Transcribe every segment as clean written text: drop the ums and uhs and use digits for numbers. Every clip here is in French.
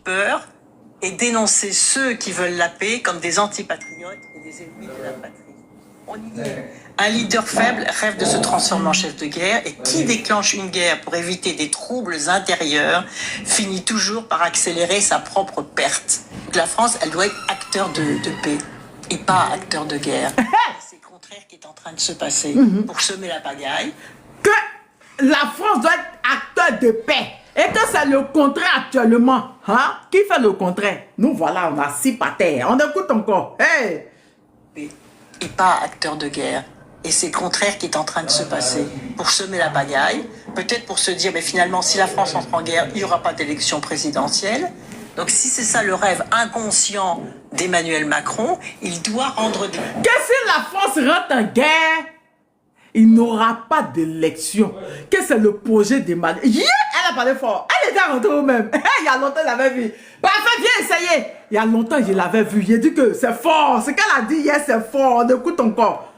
peur et dénoncer ceux qui veulent la paix comme des antipatriotes et des ennemis de la patrie. On y dit, un leader faible rêve de se transformer en chef de guerre et qui déclenche une guerre pour éviter des troubles intérieurs finit toujours par accélérer sa propre perte. Donc la France, elle doit être acteur de paix et pas acteur de guerre. C'est le contraire qui est en train de se passer pour semer la pagaille. Que la France doit être acteur de paix et que c'est le contraire actuellement. Hein? Qui fait le contraire? Nous voilà, on a 6 par terre. On écoute encore. Hey! Et pas acteur de guerre. Et c'est le contraire qui est en train de se passer pour semer la pagaille. Peut-être pour se dire, mais finalement, si la France entre en guerre, il n'y aura pas d'élection présidentielle. Donc si c'est ça le rêve inconscient d'Emmanuel Macron, il doit rendre des... Que si la France rentre en guerre, il n'aura pas d'élection. Que c'est le projet d'Emmanuel. Yeah, elle a parlé fort. Elle était rentrée au même. Il y a longtemps, je l'avais vu. Parfait, viens essayer. Il y a longtemps, je l'avais vu. J'ai dit que c'est fort. Ce qu'elle a dit hier, c'est fort. On écoute encore.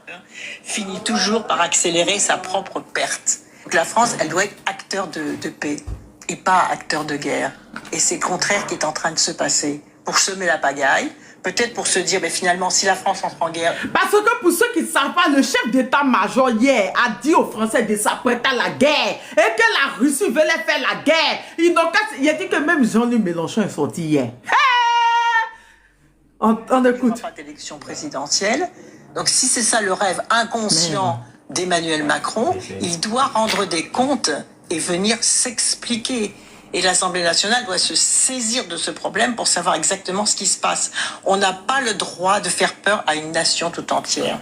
Finit toujours par accélérer sa propre perte. Donc la France, elle doit être acteur de paix et pas acteur de guerre. Et c'est le contraire qui est en train de se passer pour semer la pagaille. Peut-être pour se dire, mais finalement, si la France entre en guerre... Parce que pour ceux qui ne savent pas, le chef d'état-major hier a dit aux Français de s'apprêter à la guerre et que la Russie voulait faire la guerre. Il a dit que même Jean-Luc Mélenchon est sorti hier. On écoute. Il n'y aura pas d'élection présidentielle. Donc si c'est ça le rêve inconscient d'Emmanuel Macron, il doit rendre des comptes et venir s'expliquer. Et l'Assemblée nationale doit se saisir de ce problème pour savoir exactement ce qui se passe. On n'a pas le droit de faire peur à une nation tout entière.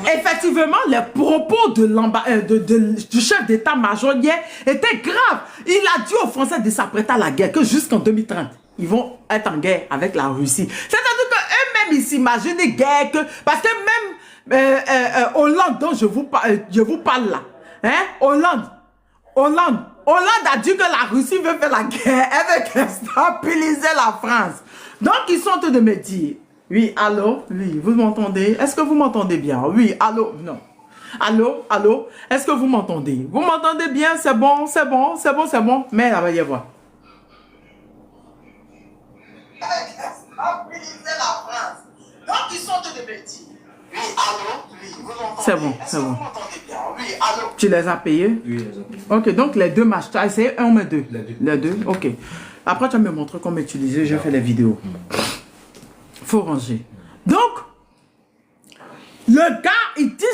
Effectivement, les propos du chef d'état-major hier étaient graves. Il a dit aux Français de s'apprêter à la guerre, que jusqu'en 2030, ils vont être en guerre avec la Russie. C'est-à-dire qu'eux-mêmes, ils s'imaginent une guerre que... Parce que même Hollande, dont je vous parle là, hein, Hollande a dit que la Russie veut faire la guerre, elle veut stabiliser la France. Donc, ils sont en train de me dire, oui, allô, oui, vous m'entendez? Est-ce que vous m'entendez bien? Oui, allô, non. Allô, est-ce que vous m'entendez? Vous m'entendez bien? C'est bon, c'est bon, c'est bon, c'est bon. Mais là, voyez voir. Stabiliser la France. Donc, ils sont en train de me dire, oui, allô, oui, vous m'entendez? C'est bon, c'est bon. Oui, allô. Tu les as payés? Oui, les ai payés. Ok, donc les deux matchs, tu as essayé un ou deux? Les deux, ok. Après, tu vas me montrer comment utiliser, je fais les vidéos. Faut ranger. Donc, le gars, il dit,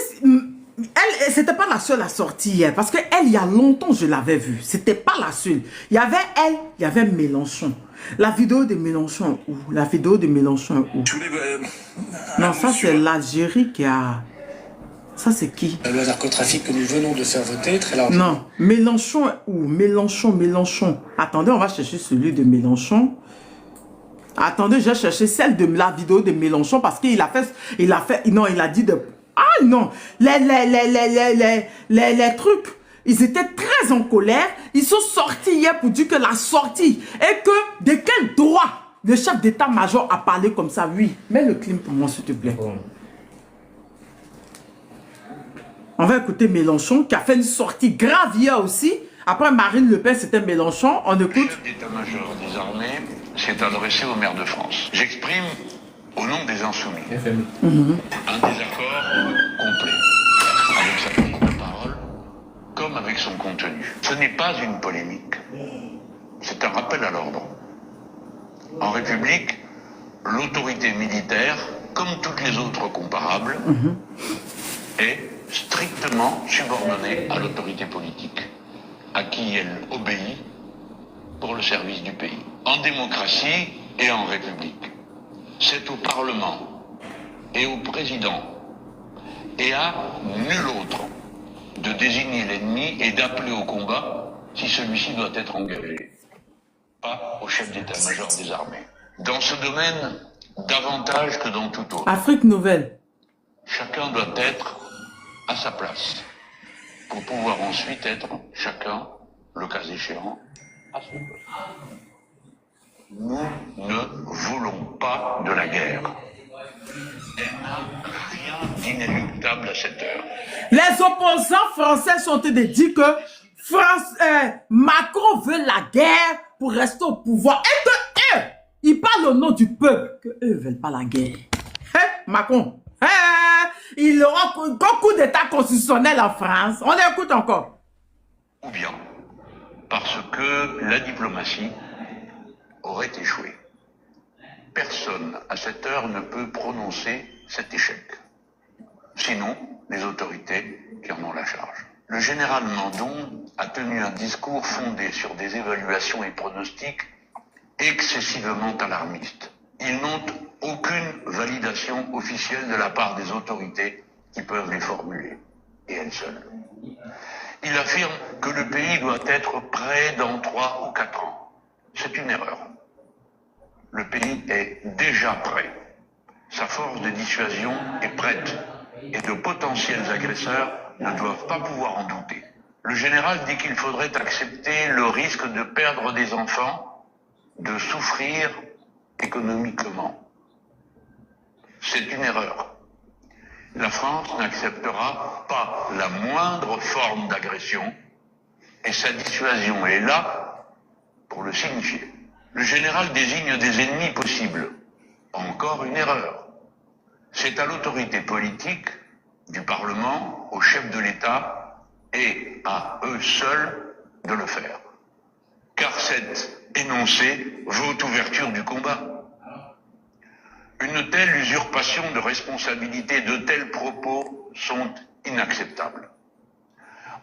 c'était pas la seule à sortir hier, parce qu'elle, il y a longtemps, je l'avais vue. C'était pas la seule. Il y avait elle, il y avait Mélenchon. La vidéo de Mélenchon où? La vidéo de Mélenchon où? Non, ça c'est l'Algérie qui a... Ça c'est qui? Le narcotrafic que nous venons de faire voter, très largement. Non, Mélenchon où? Mélenchon. Attendez, on va chercher celui de Mélenchon. Attendez, j'ai cherché celle de la vidéo de Mélenchon parce qu'il a fait, non, il a dit de... Ah non, les trucs, ils étaient très en colère. Ils sont sortis hier pour dire que la sortie et que de quel droit le chef d'état-major a parlé comme ça. Oui, mets le clim pour moi s'il te plaît. On va écouter Mélenchon qui a fait une sortie grave hier aussi. Après Marine Le Pen, c'était Mélenchon. On écoute. Le chef d'état-major des armées s'est adressé aux maires de France. J'exprime au nom des Insoumis un désaccord complet avec sa prise de parole comme avec son contenu. Ce n'est pas une polémique, c'est un rappel à l'ordre. En République, l'autorité militaire, comme toutes les autres comparables, est strictement subordonnée à l'autorité politique, à qui elle obéit pour le service du pays. En démocratie et en République, c'est au Parlement et au Président et à nul autre de désigner l'ennemi et d'appeler au combat si celui-ci doit être engagé. Pas au chef d'état-major des armées. Dans ce domaine, davantage que dans tout autre, Afrique Nouvelle. chacun doit être à sa place pour pouvoir ensuite être chacun, le cas échéant, à son poste. Nous ne voulons pas de la guerre. Elle n'a rien d'inéluctable à cette heure. Les opposants français sont en train de dire que Macron veut la guerre pour rester au pouvoir. Et que parle au nom du peuple qu'eux ne veulent pas la guerre. Hein, Macron? Il aura un coup d'état constitutionnel en France. On l'écoute encore. Ou bien parce que la diplomatie aurait échoué. Personne à cette heure ne peut prononcer cet échec. Sinon, les autorités qui en ont la charge. Le général Mandon a tenu un discours fondé sur des évaluations et pronostics excessivement alarmistes. Ils n'ont aucune validation officielle de la part des autorités qui peuvent les formuler, et elles seules. Il affirme que le pays doit être prêt dans 3 ou 4 ans. C'est une erreur. Le pays est déjà prêt. Sa force de dissuasion est prête, et de potentiels agresseurs ne doivent pas pouvoir en douter. Le général dit qu'il faudrait accepter le risque de perdre des enfants, de souffrir économiquement. C'est une erreur. La France n'acceptera pas la moindre forme d'agression et sa dissuasion est là pour le signifier. Le général désigne des ennemis possibles. Encore une erreur. C'est à l'autorité politique, du Parlement, au chef de l'État et à eux seuls de le faire. Car cet énoncé vaut ouverture du combat. Une telle usurpation de responsabilité, de tels propos sont inacceptables.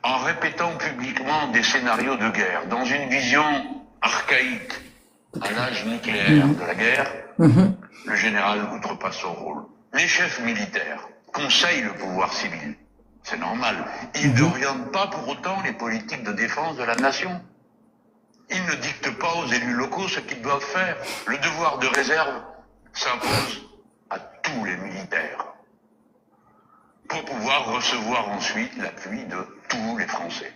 En répétant publiquement des scénarios de guerre, dans une vision archaïque à l'âge nucléaire de la guerre, le général outrepasse son rôle. Les chefs militaires conseillent le pouvoir civil. C'est normal. Ils n'orientent pas pour autant les politiques de défense de la nation. Ils ne dictent pas aux élus locaux ce qu'ils doivent faire. Le devoir de réserve s'impose à tous les militaires pour pouvoir recevoir ensuite l'appui de tous les Français.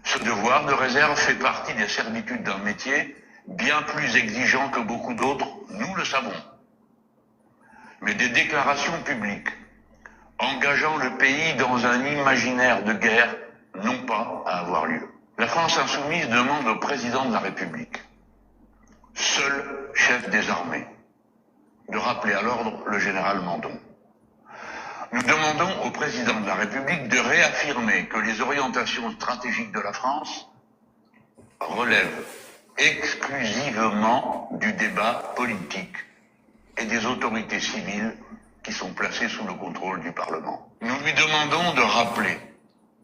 Ce devoir de réserve fait partie des servitudes d'un métier bien plus exigeant que beaucoup d'autres, nous le savons. Mais des déclarations publiques engageant le pays dans un imaginaire de guerre n'ont pas à avoir lieu. La France insoumise demande au président de la République, seul chef des armées, de rappeler à l'ordre le général Mandon. Nous demandons au président de la République de réaffirmer que les orientations stratégiques de la France relèvent exclusivement du débat politique et des autorités civiles qui sont placées sous le contrôle du Parlement. Nous lui demandons de rappeler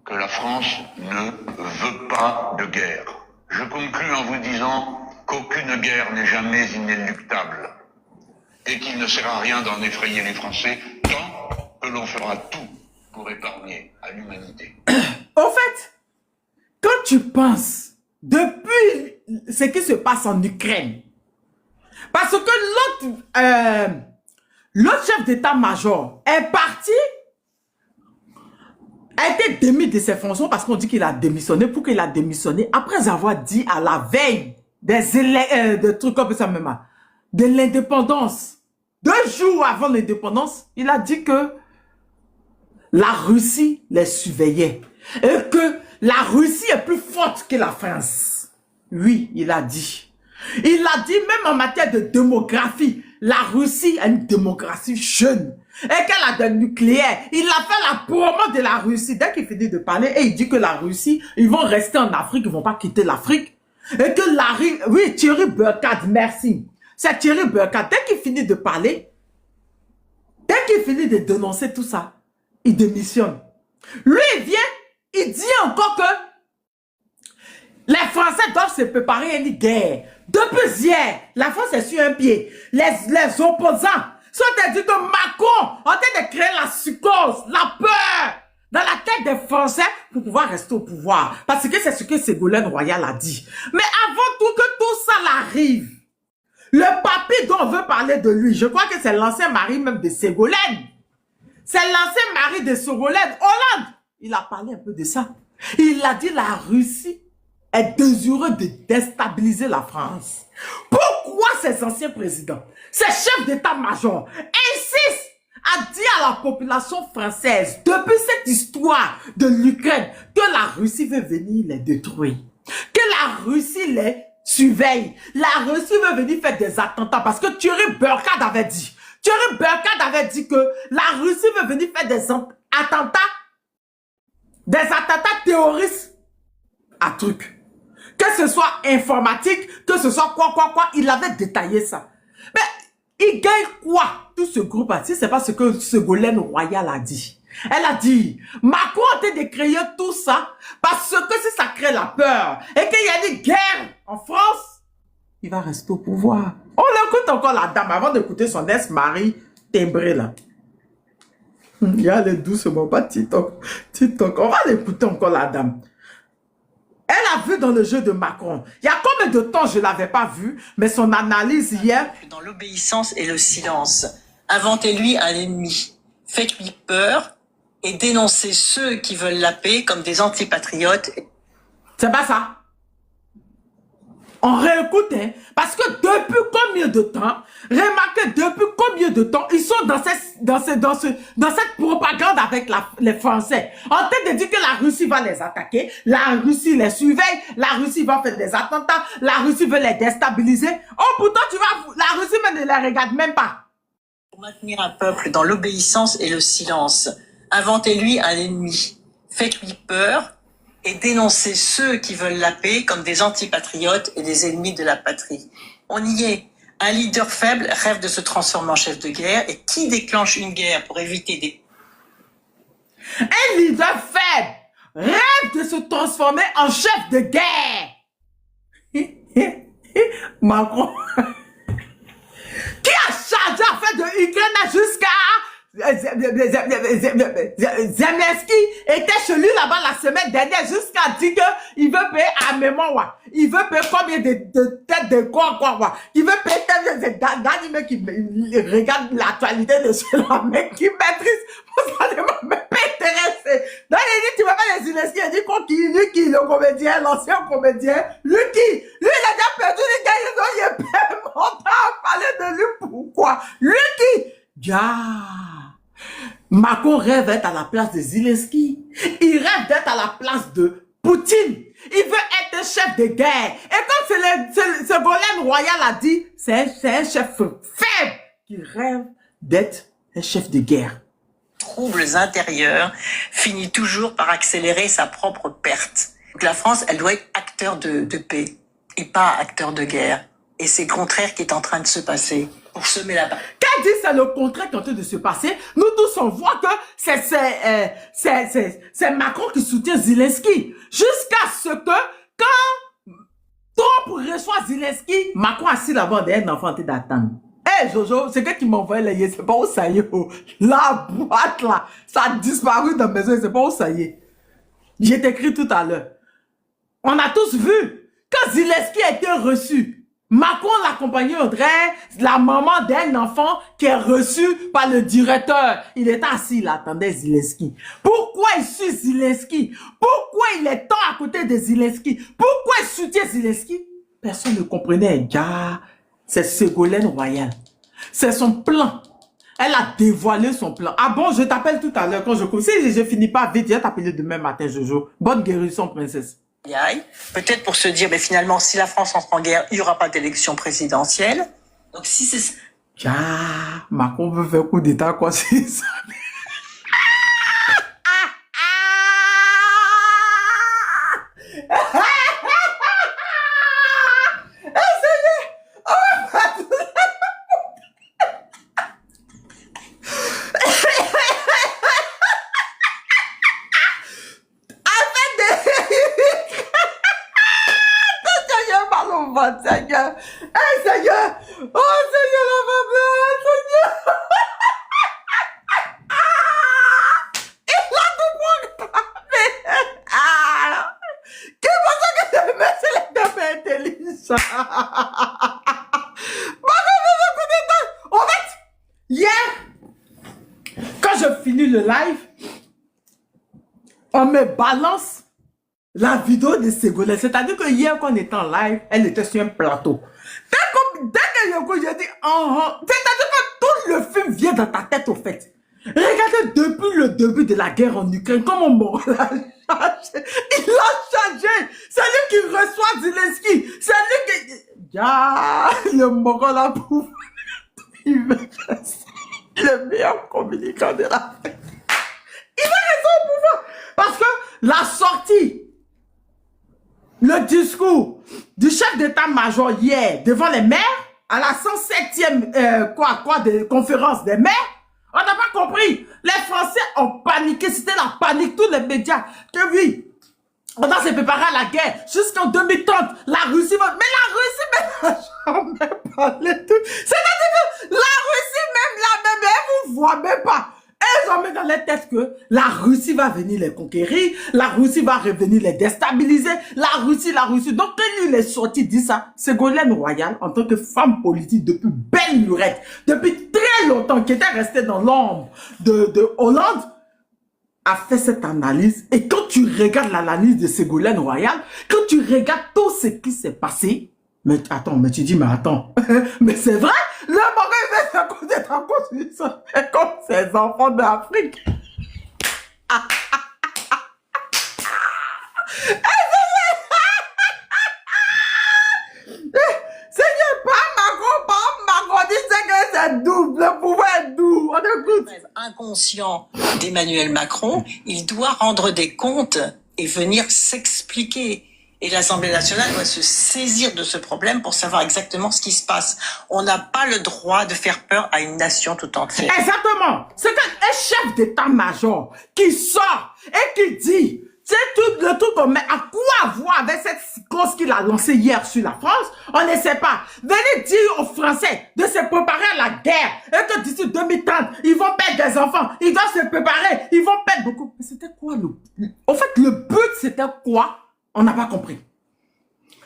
que la France ne veut pas de guerre. Je conclus en vous disant qu'aucune guerre n'est jamais inéluctable et qu'il ne sert à rien d'en effrayer les Français tant que l'on fera tout pour épargner à l'humanité. Au fait, quand tu penses, depuis ce qui se passe en Ukraine, parce que l'autre chef d'état-major est parti, a été démis de ses fonctions parce qu'on dit qu'il a démissionné. Pour qu'il a démissionné, après avoir dit à la veille des trucs comme ça même, de l'indépendance, 2 jours avant l'indépendance, il a dit que la Russie les surveillait et que la Russie est plus forte que la France. Oui, il a dit. Il a dit même en matière de démographie, la Russie a une démographie jeune et qu'elle a des nucléaires. Il a fait la promo de la Russie. Dès qu'il finit de parler et il dit que la Russie, ils vont rester en Afrique, ils vont pas quitter l'Afrique. Et que oui, Thierry Burkhardt, merci. C'est Thierry Burkhardt. Dès qu'il finit de parler, dès qu'il finit de dénoncer tout ça, il démissionne. Lui, il vient, il dit encore que les Français doivent se préparer à une guerre. Depuis hier, la France est sur un pied. Les opposants sont dit que Macron en train de créer la psychose, la peur dans la tête des Français pour pouvoir rester au pouvoir. Parce que c'est ce que Ségolène Royal a dit. Mais avant tout que tout ça arrive, le papy dont on veut parler de lui, je crois que c'est l'ancien mari même de Ségolène. C'est l'ancien mari de Ségolène, Hollande. Il a parlé un peu de ça. Il a dit la Russie est désireuse de déstabiliser la France. Pourquoi ces anciens présidents, ces chefs d'état-major insistent à dire à la population française, depuis cette histoire de l'Ukraine, que la Russie veut venir les détruire, que la Russie les surveille. La Russie veut venir faire des attentats parce que Thierry Burkhardt avait dit. Thierry Burkhardt avait dit que la Russie veut venir faire des attentats terroristes à truc. Que ce soit informatique, que ce soit quoi, il avait détaillé ça. Mais il gagne quoi, tout ce groupe? Si c'est pas ce que Ségolène Royal a dit. Elle a dit, Macron a été de créer tout ça parce que si ça crée la peur et qu'il y a des guerres en France, il va rester au pouvoir. On écoute encore la dame avant d'écouter son ex-mari timbré là. Il y a les doucement, pas TikTok. On va l'écouter encore la dame. Elle a vu dans le jeu de Macron. Il y a combien de temps je ne l'avais pas vu, mais son analyse hier. Dans l'obéissance et le silence, inventez-lui un ennemi, faites-lui peur et dénoncez ceux qui veulent la paix comme des antipatriotes. C'est pas ça. On réécoute, hein, parce que depuis combien de temps, remarquez depuis combien de temps ils sont dans cette propagande avec les Français. En train de dire que la Russie va les attaquer, la Russie les surveille, la Russie va faire des attentats, la Russie veut les déstabiliser. Oh, pourtant, la Russie ne les regarde même pas. Pour maintenir un peuple dans l'obéissance et le silence, inventez-lui un ennemi, faites-lui peur et dénoncer ceux qui veulent la paix comme des antipatriotes et des ennemis de la patrie. On y est. Un leader faible rêve de se transformer en chef de guerre et qui déclenche une guerre pour éviter des... Un leader faible rêve de se transformer en chef de guerre. Macron, qui a chargé à faire de Ukraine jusqu'à... Zelensky était chez lui là-bas la semaine dernière jusqu'à dire qu'il veut payer à mémoire. Il veut payer combien de têtes de quoi. Il veut payer d'animés qui regarde l'actualité de ce mec qui maîtrise. Ça ne m'a même pas intéressé. Donc il dit, tu vas pas les Zelensky, il dit lui qui, le comédien, l'ancien comédien, lui il a déjà perdu les gars, il est pas montant à parler de lui, pourquoi? Lui qui, Macron rêve d'être à la place de Zelensky. Il rêve d'être à la place de Poutine. Il veut être chef de guerre. Et comme Ségolène Royal a dit, c'est un chef faible qui rêve d'être un chef de guerre. Troubles intérieurs finit toujours par accélérer sa propre perte. Donc la France, elle doit être acteur de paix et pas acteur de guerre. Et c'est le contraire qui est en train de se passer pour semer la bas. Quand dit c'est le contraire qui est en train de se passer, nous tous on voit que c'est Macron qui soutient Zelensky. Jusqu'à ce que quand Trump reçoit Zelensky, Macron assis là-bas derrière un enfant en train d'attendre. Hey Jojo, c'est qui m'a envoyé les c'est pas où ça y est. La boîte là, ça a disparu dans mes yeux, c'est pas où ça y est. J'ai écrit tout à l'heure. On a tous vu quand Zelensky a été reçu. Macron l'accompagnait Audrey, la maman d'un enfant qui est reçu par le directeur. Il était assis, il attendait Zelensky. Pourquoi il suit Zelensky? Pourquoi il est tant à côté de Zelensky? Pourquoi il soutient Zelensky? Personne ne comprenait, gars. C'est Ségolène Royal. C'est son plan. Elle a dévoilé son plan. Ah bon, je t'appelle tout à l'heure quand je commence. Si je finis pas vite, je vais t'appeler demain matin, Jojo. Bonne guérison, princesse. Peut-être pour se dire, mais finalement, si la France entre en guerre, il n'y aura pas d'élection présidentielle. Donc si c'est... Macron veut faire coup d'état, quoi, c'est ça. Seigneur, hey Seigneur, oh Seigneur, la femme, Seigneur, il a tout programmé. Qui pense que je me suis les intelligent? En fait, hier, quand je finis le live, on me balance la vidéo de Ségolène. C'est-à-dire que hier, quand on était en live, elle était sur un plateau. Dès que j'ai dit, c'est-à-dire que tout le film vient dans ta tête, au fait. Regardez depuis le début de la guerre en Ukraine, comment on l'a changé. Il l'a manager. C'est lui qui reçoit Zelensky. C'est lui qui... Ah, le Mongol là pour... Il veut rester le meilleur communicant de l'Afrique. Il va rester au pouvoir. Parce que la sortie, le discours du chef d'état-major hier devant les maires, à la 107e conférence des maires, on n'a pas compris. Les Français ont paniqué. C'était la panique. Tous les médias. Que oui, on doit se préparer à la guerre. Jusqu'en 2030, la Russie va... Mais la Russie, même, n'a jamais parlé de tout. C'est-à-dire que la Russie, même là-même, elle vous voit même pas. Elles ont mis dans les têtes que la Russie va venir les conquérir, la Russie va revenir les déstabiliser, la Russie. Donc, quand il est sorti, dit ça, Ségolène Royal, en tant que femme politique depuis belle lurette, depuis très longtemps, qui était restée dans l'ombre de Hollande, a fait cette analyse. Et quand tu regardes l'analyse de Ségolène Royal, quand tu regardes tout ce qui s'est passé, mais attends, mais tu dis, mais attends, mais c'est vrai, le Maroc va faire coup d'État constitutionnel comme ces enfants d'Afrique. Seigneur, pas Macron, dit que c'est doux, le pouvoir est doux, on écoute. Inconscient d'Emmanuel Macron, il doit rendre des comptes et venir s'expliquer. Et l'Assemblée nationale doit se saisir de ce problème pour savoir exactement ce qui se passe. On n'a pas le droit de faire peur à une nation tout entière. Exactement. C'est un chef d'état-major qui sort et qui dit, c'est tout le truc qu'on met à quoi voir avec cette cause qu'il a lancée hier sur la France. On ne sait pas. Venez dire aux Français de se préparer à la guerre et que d'ici 2030, ils vont perdre des enfants. Ils doivent se préparer. Ils vont perdre beaucoup. Mais c'était quoi en fait, le but, c'était quoi? On n'a pas compris.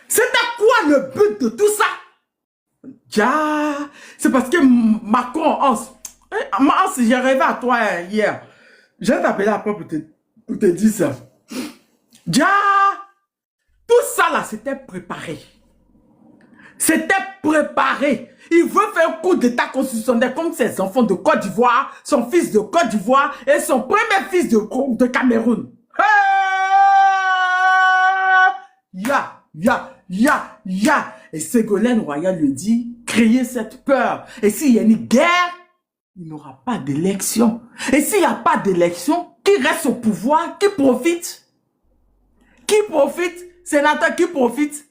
C'était quoi le but de tout ça? C'est parce que Macron, Hans, j'ai rêvé à toi hier. Je vais t'appeler après pour te dire ça. Tout ça là, c'était préparé. C'était préparé. Il veut faire un coup d'état constitutionnel comme ses enfants de Côte d'Ivoire, son fils de Côte d'Ivoire et son premier fils de Cameroun. Et Ségolène Royal lui dit, créer cette peur. Et s'il y a une guerre, il n'y aura pas d'élection. Et s'il n'y a pas d'élection, qui reste au pouvoir, qui profite? Qui profite? Sénateur, qui profite?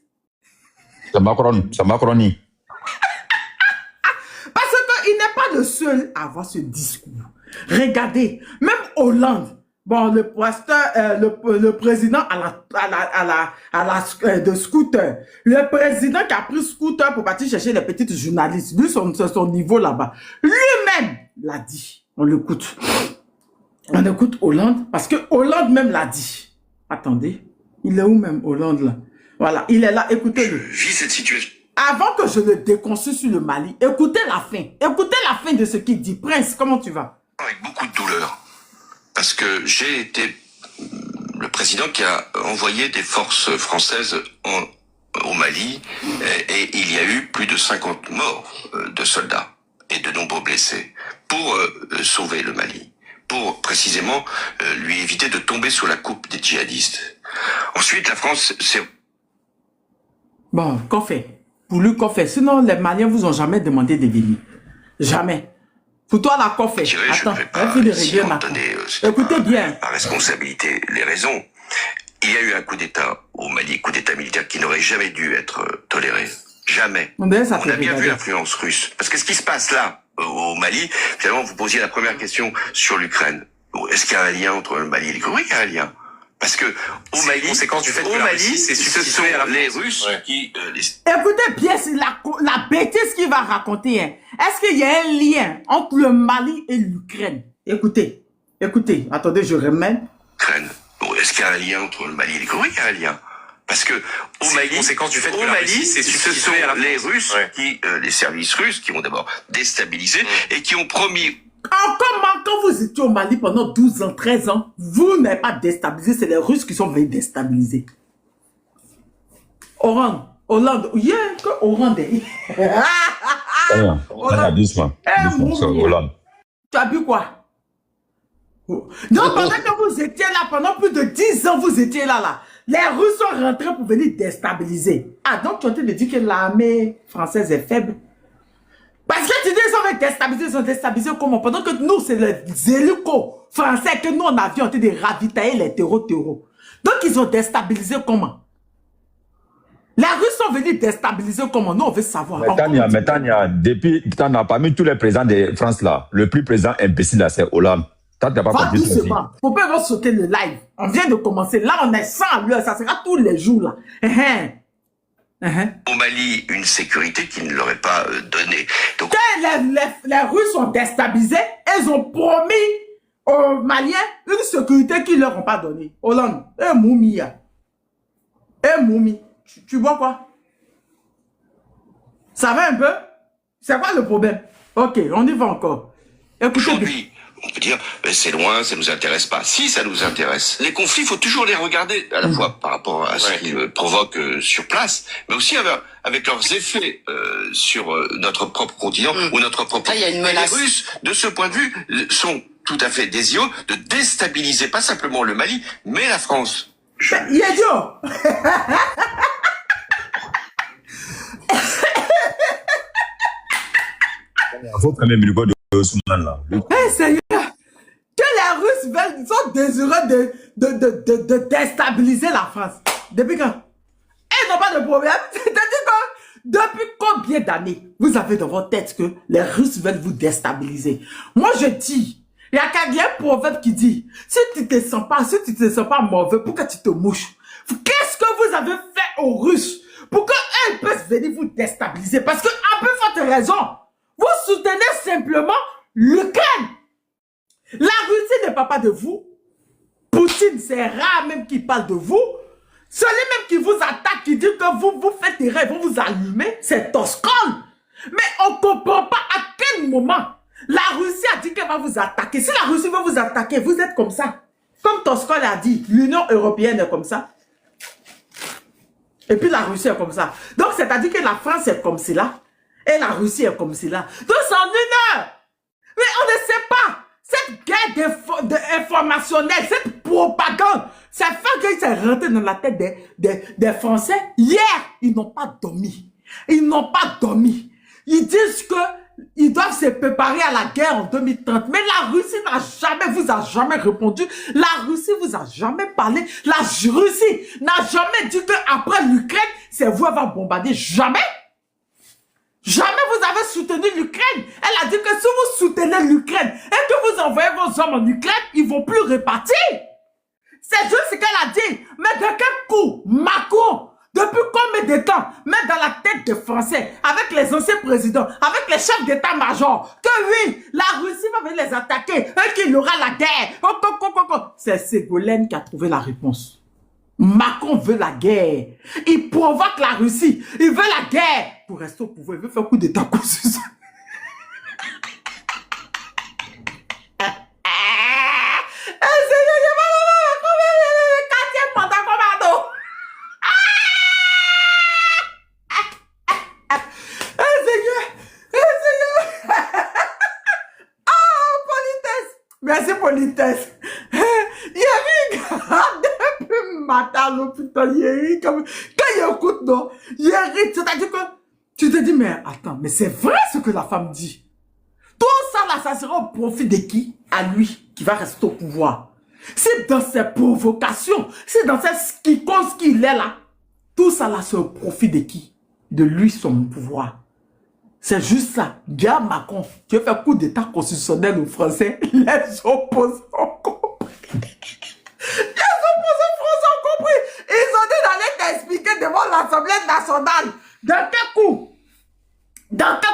C'est Macronie. Parce qu'il n'est pas le seul à avoir ce discours. Regardez, même Hollande, bon, le président de scooter. Le président qui a pris scooter pour partir chercher les petites journalistes. Lui, son niveau là-bas. Lui-même l'a dit. On l'écoute. On écoute Hollande parce que Hollande même l'a dit. Attendez. Il est où même Hollande là? Voilà. Il est là. Écoutez-le. Je vis cette situation. Avant que je le déconstruise sur le Mali, écoutez la fin. Écoutez la fin de ce qu'il dit. Prince, comment tu vas? Avec beaucoup de douleur. Parce que j'ai été le président qui a envoyé des forces françaises au Mali et il y a eu plus de 50 morts de soldats et de nombreux blessés pour sauver le Mali, pour précisément lui éviter de tomber sous la coupe des djihadistes. Ensuite, la France s'est... Bon, qu'en fait? Pour lui, qu'en fait? Sinon, les Maliens vous ont jamais demandé de venir. Jamais. Pour toi, la coffre. Attends, écoutez bien. Ma responsabilité, les raisons. Il y a eu un coup d'État au Mali, coup d'État militaire qui n'aurait jamais dû être toléré. Jamais. On a bien vu l'influence russe. Parce que ce qui se passe là, au Mali, finalement, vous posiez la première question sur l'Ukraine. Est-ce qu'il y a un lien entre le Mali et l'Ukraine? Oui, il y a un lien. Parce que au Mali, conséquence du fait que la Russie, ce sont les Russes qui... Écoutez bien, c'est la bêtise qu'il va raconter. Hein. Est-ce qu'il y a un lien entre le Mali et l'Ukraine? Écoutez, attendez, je remets. Ukraine. Est-ce qu'il y a un lien entre le Mali et l'Ukraine? Oui, il y a un lien. Parce que au Mali, conséquence du fait que la Russie, ce sont les Russes qui, les services russes, qui vont d'abord déstabiliser et qui ont promis... Comment, quand vous étiez au Mali pendant 12 ans, 13 ans, vous n'avez pas déstabilisé, c'est les Russes qui sont venus déstabiliser. Hollande, Hollande est... Hollande. Tu as bu quoi? Non, pendant que vous étiez là, pendant plus de 10 ans, vous étiez là. Les Russes sont rentrés pour venir déstabiliser. Ah, donc tu es en train de dire que l'armée française est faible? Parce que tu dis qu'ils sont déstabilisés comment? Pendant que nous, c'est les hélicos français que nous, on a vu en train de ravitailler les terreaux. Donc, ils ont déstabilisé comment? Les Russes sont venus déstabiliser comment? Nous, on veut savoir. Mais Tania, depuis, parmi tous les présidents de France, là, le plus président imbécile, là, c'est Hollande. T'as pas compris ça aussi. Faut pas sauter le live. On vient de commencer. Là, on est 100 à l'heure. Ça sera tous les jours, là. Au Mali, une sécurité qu'ils ne leur est pas donnée. Donc, les Russes sont déstabilisés, ils ont promis aux Maliens une sécurité qu'ils ne leur ont pas donnée. Hollande, Moumi. Moumi. Tu vois quoi? Ça va un peu? C'est quoi le problème? Ok, on y va encore. Écoutez. aujourd'hui, on peut dire, c'est loin, ça nous intéresse pas. Si, ça nous intéresse. Les conflits, il faut toujours les regarder, à la fois par rapport à ce qu'ils provoquent sur place, mais aussi avec leurs effets sur notre propre continent ou notre propre... il y a une menace. Et les Russes, de ce point de vue, sont tout à fait désireux de déstabiliser pas simplement le Mali, mais la France. Idiot. Faut quand même le de Ousmane là. Seigneur, que les Russes sont désireux de déstabiliser la France. Depuis quand? Ils n'ont pas de problème. C'est-à-dire que depuis combien d'années vous avez dans votre tête que les Russes veulent vous déstabiliser? Moi, je dis, il y a un proverbe qui dit, si tu te sens pas mauvais, pourquoi tu te mouches? Qu'est-ce que vous avez fait aux Russes pour qu'eux puissent venir vous déstabiliser? Parce que, à peu forte raison, vous soutenez simplement l'Ukraine. La Russie ne parle pas de vous. Poutine, c'est rare même qu'il parle de vous. Celui même qui vous attaque, qui dit que vous faites des rêves, vous allumer, c'est Toskol. Mais on ne comprend pas à quel moment la Russie a dit qu'elle va vous attaquer. Si la Russie veut vous attaquer, vous êtes comme ça. Comme Toskol a dit, l'Union européenne est comme ça. Et puis la Russie est comme ça. Donc c'est-à-dire que la France est comme cela. Et la Russie est comme cela. Donc c'est en une heure. Mais on ne sait pas. Cette guerre informationnelle, cette propagande, ça fait que c'est rentré dans la tête des Français. Hier, ils n'ont pas dormi. Ils n'ont pas dormi. Ils disent qu'ils doivent se préparer à la guerre en 2030. Mais la Russie vous a jamais répondu. La Russie vous a jamais parlé. La Russie n'a jamais dit qu'après l'Ukraine, c'est vous qui va bombarder. Jamais. Jamais vous avez soutenu l'Ukraine. Elle a dit que si vous soutenez l'Ukraine et que vous envoyez vos hommes en Ukraine, ils ne vont plus repartir. C'est juste ce qu'elle a dit. Mais de quel coup, Macron, depuis combien de temps, mettre dans la tête des Français, avec les anciens présidents, avec les chefs d'état-major, que oui, la Russie va venir les attaquer et qu'il y aura la guerre. C'est Ségolène qui a trouvé la réponse. Macron veut la guerre. Il provoque la Russie. Il veut la guerre. Pour rester au pouvoir, il veut faire coup d'état constitutionnel. Merci, politesse. Il y a une grande depuis matin à l'hôpital. Quand il écoute, non, il rit. C'est-à-dire que tu te dis, mais attends, mais c'est vrai ce que la femme dit. Tout ça, là, ça sera au profit de qui? À lui, qui va rester au pouvoir. C'est dans ses provocations, c'est dans ce qu'il est là. Tout ça, là, c'est au profit de qui? De lui, son pouvoir. C'est juste ça. Gars Macron, tu veux faire coup d'état constitutionnel aux Français. Les opposants ont compris. Les opposants français ont compris. Ils ont dit d'aller t'expliquer devant l'Assemblée nationale. Dans quel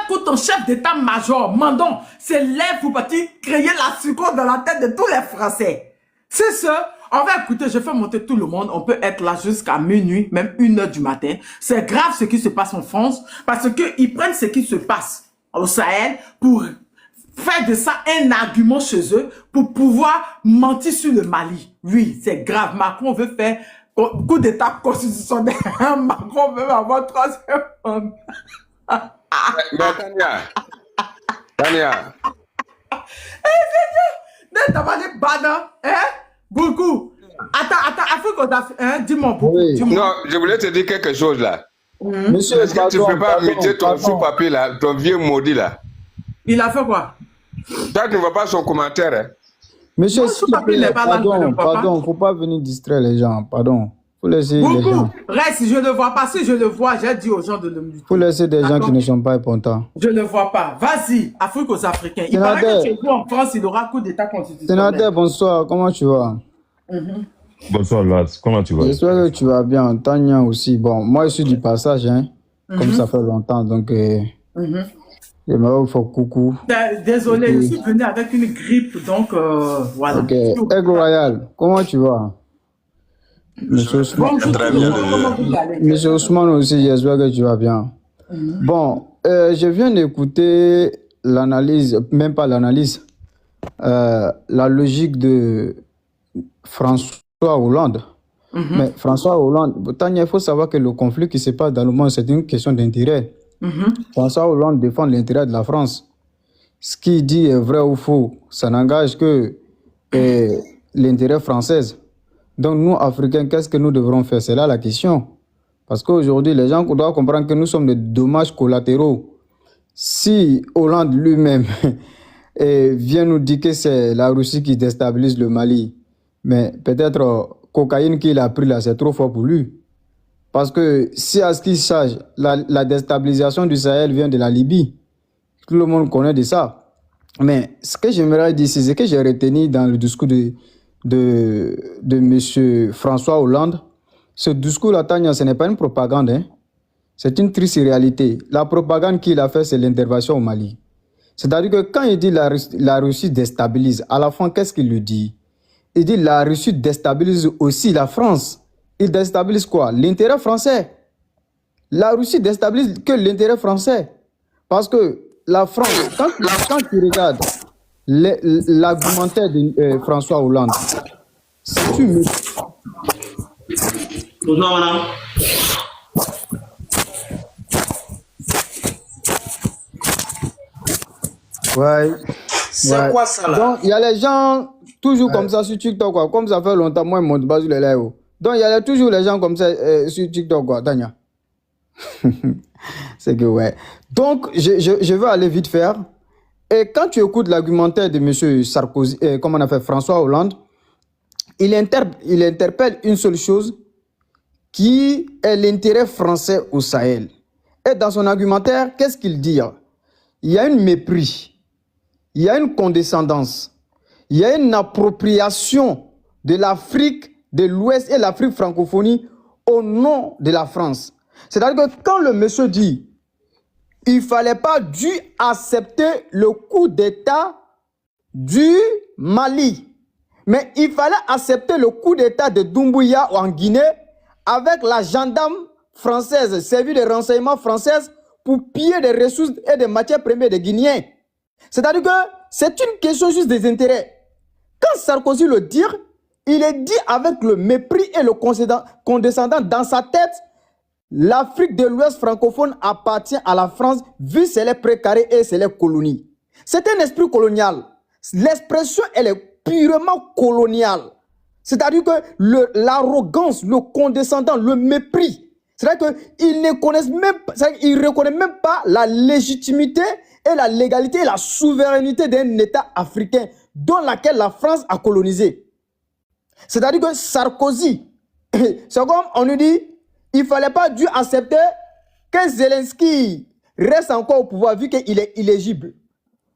coup ton chef d'état-major, Mandon, se lève pour partir créer la psychose dans la tête de tous les Français. C'est ça. On va écouter, je fais monter tout le monde. On peut être là jusqu'à minuit, même 1h du matin. C'est grave ce qui se passe en France parce qu'ils prennent ce qui se passe au Sahel pour faire de ça un argument chez eux pour pouvoir mentir sur le Mali. Oui, c'est grave. Macron veut faire coup d'état constitutionnel. Macron veut avoir 3e mandat. Mais Tania. T'as pas des bananes, hein? Beaucoup. Attends, Afrique, dis-moi beaucoup. Oui. Dis-moi. Non, je voulais te dire quelque chose là. Monsieur, Est-ce que tu ne peux pas imiter ton sous-papier là, ton vieux maudit là? Il a fait quoi? Toi, tu ne vois pas son commentaire. Hein? Monsieur, Moi, s'il sous te papier n'est plaît, pas là, je ne vois pas. pardon, faut pas venir distraire les gens, pardon. Faut laisser les Beaucoup. gens. Reste, je ne vois pas. Si je le vois, j'ai dit aux gens de le muter. Faut laisser des gens D'accord. qui ne sont pas importants. Je ne vois pas. Vas-y, Afrique aux Africains. Il paraît que tu es venu en France, il aura coup d'état constitutionnel. Sénateur, bonsoir, comment tu vas? Bonsoir, Laz. Comment tu vas? J'espère que tu vas bien. Tania aussi. Bon, moi, je suis du passage, hein, comme ça fait longtemps, donc j'aimerais vous faire coucou. Désolé, je suis venu avec une grippe, donc voilà. Ok, Aigle Royal, comment tu vas? Monsieur Ousmane. Bonjour, comment vous allez? Monsieur Ousmane aussi, j'espère que tu vas bien. Bon, je viens d'écouter l'analyse, même pas l'analyse, la logique de François Hollande. Mais François Hollande, Tania, il faut savoir que le conflit qui se passe dans le monde, c'est une question d'intérêt. François Hollande défend l'intérêt de la France. Ce qu'il dit est vrai ou faux, ça n'engage que l'intérêt français. Donc nous, Africains, qu'est-ce que nous devrons faire? C'est là la question. Parce qu'aujourd'hui, les gens doivent comprendre que nous sommes des dommages collatéraux. Si Hollande lui-même vient nous dire que c'est la Russie qui déstabilise le Mali, mais peut-être cocaïne qu'il a pris là, c'est trop fort pour lui. Parce que si à ce qu'il sache, la déstabilisation du Sahel vient de la Libye. Tout le monde connaît de ça. Mais ce que j'aimerais dire, c'est ce que j'ai retenu dans le discours de M. François Hollande. Ce discours-là, Tania, ce n'est pas une propagande. Hein. C'est une triste réalité. La propagande qu'il a fait, c'est l'intervention au Mali. C'est-à-dire que quand il dit la Russie déstabilise, à la fin, qu'est-ce qu'il lui dit? Il dit la Russie déstabilise aussi la France. Il déstabilise quoi? L'intérêt français. La Russie déstabilise que l'intérêt français. Parce que la France, quand tu regardes l'argumentaire de François Hollande, si tu me... Bonjour, madame. Ouais. C'est quoi ça là? Donc, il y a les gens toujours comme ça sur TikTok, quoi. Comme ça fait longtemps, moi, ils montent pas sur les lives. Donc, il y a toujours les gens comme ça sur TikTok, quoi, Tania. C'est que, ouais. Donc, je vais aller vite faire. Et quand tu écoutes l'argumentaire de M. Sarkozy, comment on a fait François Hollande, il interpelle une seule chose qui est l'intérêt français au Sahel. Et dans son argumentaire, qu'est-ce qu'il dit? Il y a une mépris, il y a une condescendance, il y a une appropriation de l'Afrique de l'Ouest et l'Afrique francophonie au nom de la France. C'est-à-dire que quand le monsieur dit il ne fallait pas dû accepter le coup d'État du Mali, mais il fallait accepter le coup d'État de Doumbouya en Guinée avec la gendarme française, service de renseignement française pour piller des ressources et des matières premières des Guinéens. C'est-à-dire que c'est une question juste des intérêts. Quand Sarkozy le dit, il est dit avec le mépris et le condescendant dans sa tête. L'Afrique de l'Ouest francophone appartient à la France vu ses les précarés et ses les colonies. C'est un esprit colonial. L'expression, elle est purement coloniale. C'est-à-dire que l'arrogance, le condescendant, le mépris, c'est-à-dire qu'ils ne connaissent même pas, ils ne reconnaissent même pas la légitimité et la légalité et la souveraineté d'un État africain dans lequel la France a colonisé. C'est-à-dire que Sarkozy, c'est comme on nous dit, il ne fallait pas dû accepter que Zelensky reste encore au pouvoir vu qu'il est illégible.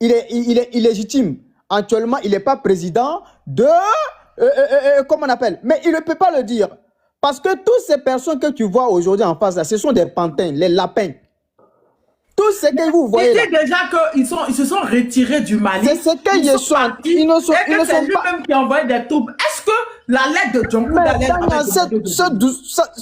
Il est illégitime. Actuellement, il n'est pas président de... comment on appelle? Mais il ne peut pas le dire. Parce que toutes ces personnes que tu vois aujourd'hui en face, là, ce sont des pantins, les lapins. Tout ce que vous voyez là. Il dit déjà qu'ils se sont retirés du Mali. C'est ce qu'ils sont. Ils ne sont, et que c'est lui-même qui a envoyé des troupes. Est-ce que la lettre de Djonkou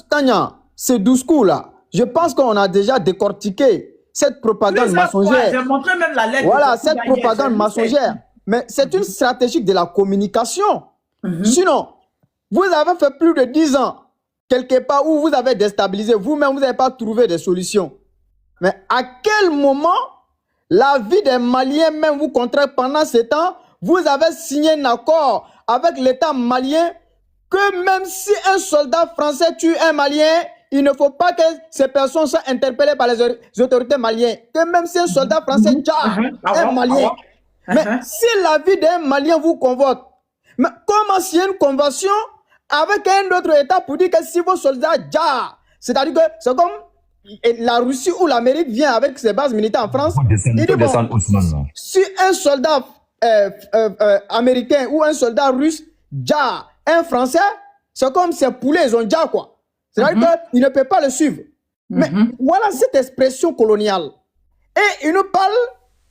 Tania, ce discours-là, je pense qu'on a déjà décortiqué cette propagande mensongère. J'ai montré même la lettre. Voilà, cette propagande mensongère. Mais c'est une stratégie de la communication. Sinon, vous avez fait plus de 10 ans, quelque part où vous avez déstabilisé, vous-même, vous n'avez pas trouvé des solutions. Mais à quel moment la vie des Maliens même vous contraire pendant ce temps, vous avez signé un accord avec l'État malien que même si un soldat français tue un Malien, il ne faut pas que ces personnes soient interpellées par les autorités maliennes. Que même si un soldat français tue un Malien, mais si la vie d'un Malien vous convoque, mais comment s'il y a une convention avec un autre État pour dire que si vos soldats c'est-à-dire que c'est comme la Russie ou l'Amérique vient avec ses bases militaires en France, il dit, bon, si un soldat américain ou un soldat russe un Français, c'est comme ces poulets, ils ont quoi. C'est-à-dire qu'il ne peut pas le suivre. Mais voilà cette expression coloniale. Et il nous parle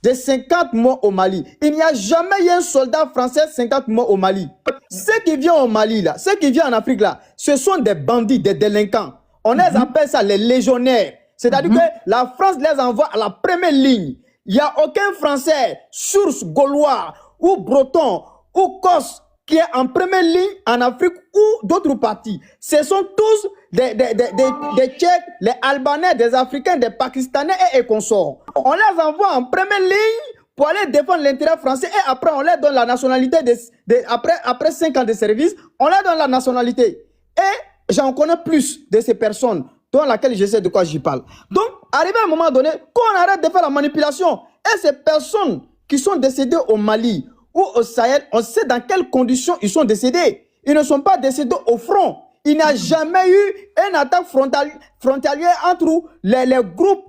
de 50 morts au Mali. Il n'y a jamais eu un soldat français 50 morts au Mali. Ceux qui viennent au Mali, là, ceux qui viennent en Afrique, là, ce sont des bandits, des délinquants. On les appelle ça les légionnaires. C'est-à-dire que la France les envoie à la première ligne. Il n'y a aucun Français, source gaulois ou breton ou corse qui est en première ligne en Afrique ou d'autres parties. Ce sont tous des Tchèques, les Albanais, des Africains, des Pakistanais et consorts. On les envoie en première ligne pour aller défendre l'intérêt français et après on leur donne la nationalité. Après 5 ans de service, on leur donne la nationalité. Et j'en connais plus de ces personnes dans laquelle je sais de quoi j'y parle. Donc, arrivé à un moment donné, qu'on arrête de faire la manipulation, et ces personnes qui sont décédées au Mali ou au Sahel, on sait dans quelles conditions ils sont décédés. Ils ne sont pas décédés au front. Il n'y a jamais eu une attaque frontalière entre les groupes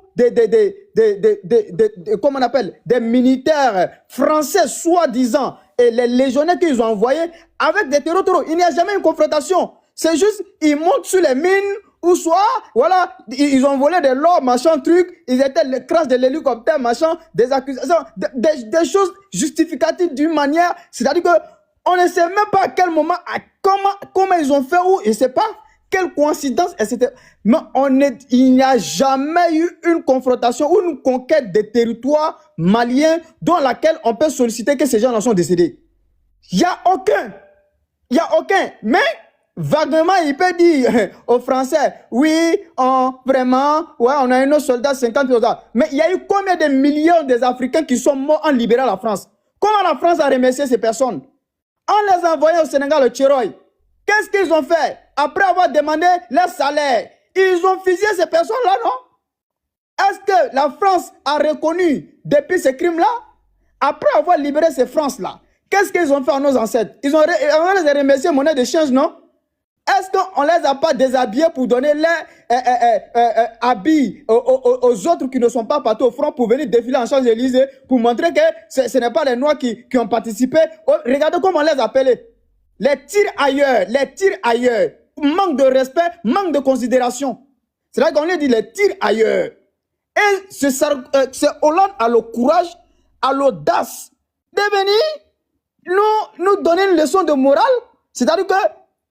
comment on appelle, des militaires français soi-disant et les légionnaires qu'ils ont envoyés avec des terreaux. Il n'y a jamais eu une confrontation. C'est juste, ils montent sur les mines, ou soit, voilà, ils ont volé de l'or, machin, truc, ils étaient le crash de l'hélicoptère, machin, des accusations, des choses justificatives d'une manière, c'est-à-dire que on ne sait même pas à quel moment, comment ils ont fait, ou, je ne sais pas, quelle coïncidence, etc. Mais il n'y a jamais eu une confrontation ou une conquête des territoires maliens dans laquelle on peut solliciter que ces gens-là sont décédés. Il n'y a aucun. Mais, vaguement, il peut dire aux Français, oui, vraiment, ouais, on a un autre soldat, 50 soldats. Mais il y a eu combien de millions des Africains qui sont morts en libérant la France? Comment la France a remercié ces personnes? On les a envoyés au Sénégal, au Tchéroï. Qu'est-ce qu'ils ont fait? Après avoir demandé leur salaire, ils ont fusillé ces personnes-là, non? Est-ce que la France a reconnu depuis ces crimes-là? Après avoir libéré ces France-là, qu'est-ce qu'ils ont fait à nos ancêtres? On les a remerciés monnaie de change, non? Est-ce qu'on ne les a pas déshabillés pour donner leurs habits aux autres qui ne sont pas partis au front pour venir défiler en Champs-Élysées pour montrer que ce n'est pas les Noirs qui ont participé? Regardez comment on les appelait. Les tirs ailleurs. Manque de respect, manque de considération. C'est là qu'on lui dit les tirs ailleurs. Et c'est Hollande a le courage, a l'audace de venir nous donner une leçon de morale. C'est-à-dire que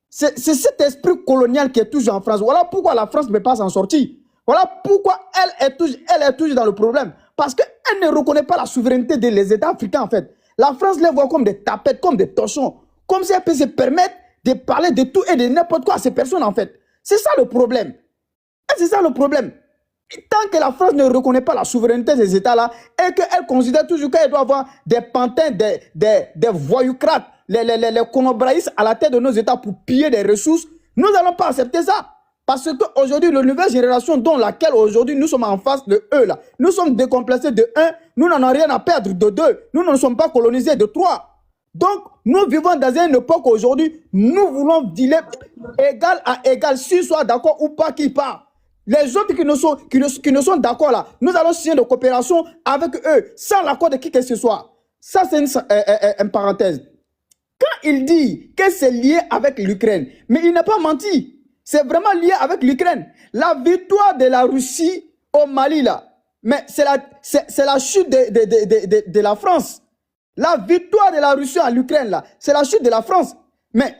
c'est cet esprit colonial qui est toujours en France. Voilà pourquoi la France ne peut pas s'en sortir. Voilà pourquoi elle est toujours dans le problème. Parce qu'elle ne reconnaît pas la souveraineté des États africains, en fait. La France les voit comme des tapettes, comme des torchons. Comme si elle peut se permettre de parler de tout et de n'importe quoi à ces personnes, en fait. C'est ça le problème. C'est ça le problème. Et tant que la France ne reconnaît pas la souveraineté des États-là et qu'elle considère toujours qu'elle doit avoir des pantins, des voyoucrates, les conobraïs à la tête de nos États pour piller des ressources, nous n'allons pas accepter ça. Parce qu'aujourd'hui, la nouvelle génération dont laquelle aujourd'hui nous sommes en face de eux, là, nous sommes décomplexés de 1, nous n'en avons rien à perdre de 2, nous ne sommes pas colonisés de 3. Donc, nous vivons dans une époque aujourd'hui, nous voulons dealer égal à égal, s'ils soient d'accord ou pas qui part. Les autres qui ne sont d'accord là, nous allons signer de coopération avec eux, sans l'accord de qui que ce soit. Ça, c'est une parenthèse. Quand il dit que c'est lié avec l'Ukraine, mais il n'a pas menti. C'est vraiment lié avec l'Ukraine. La victoire de la Russie au Mali, là, mais c'est la chute de la France. La victoire de la Russie en Ukraine, là, c'est la chute de la France. Mais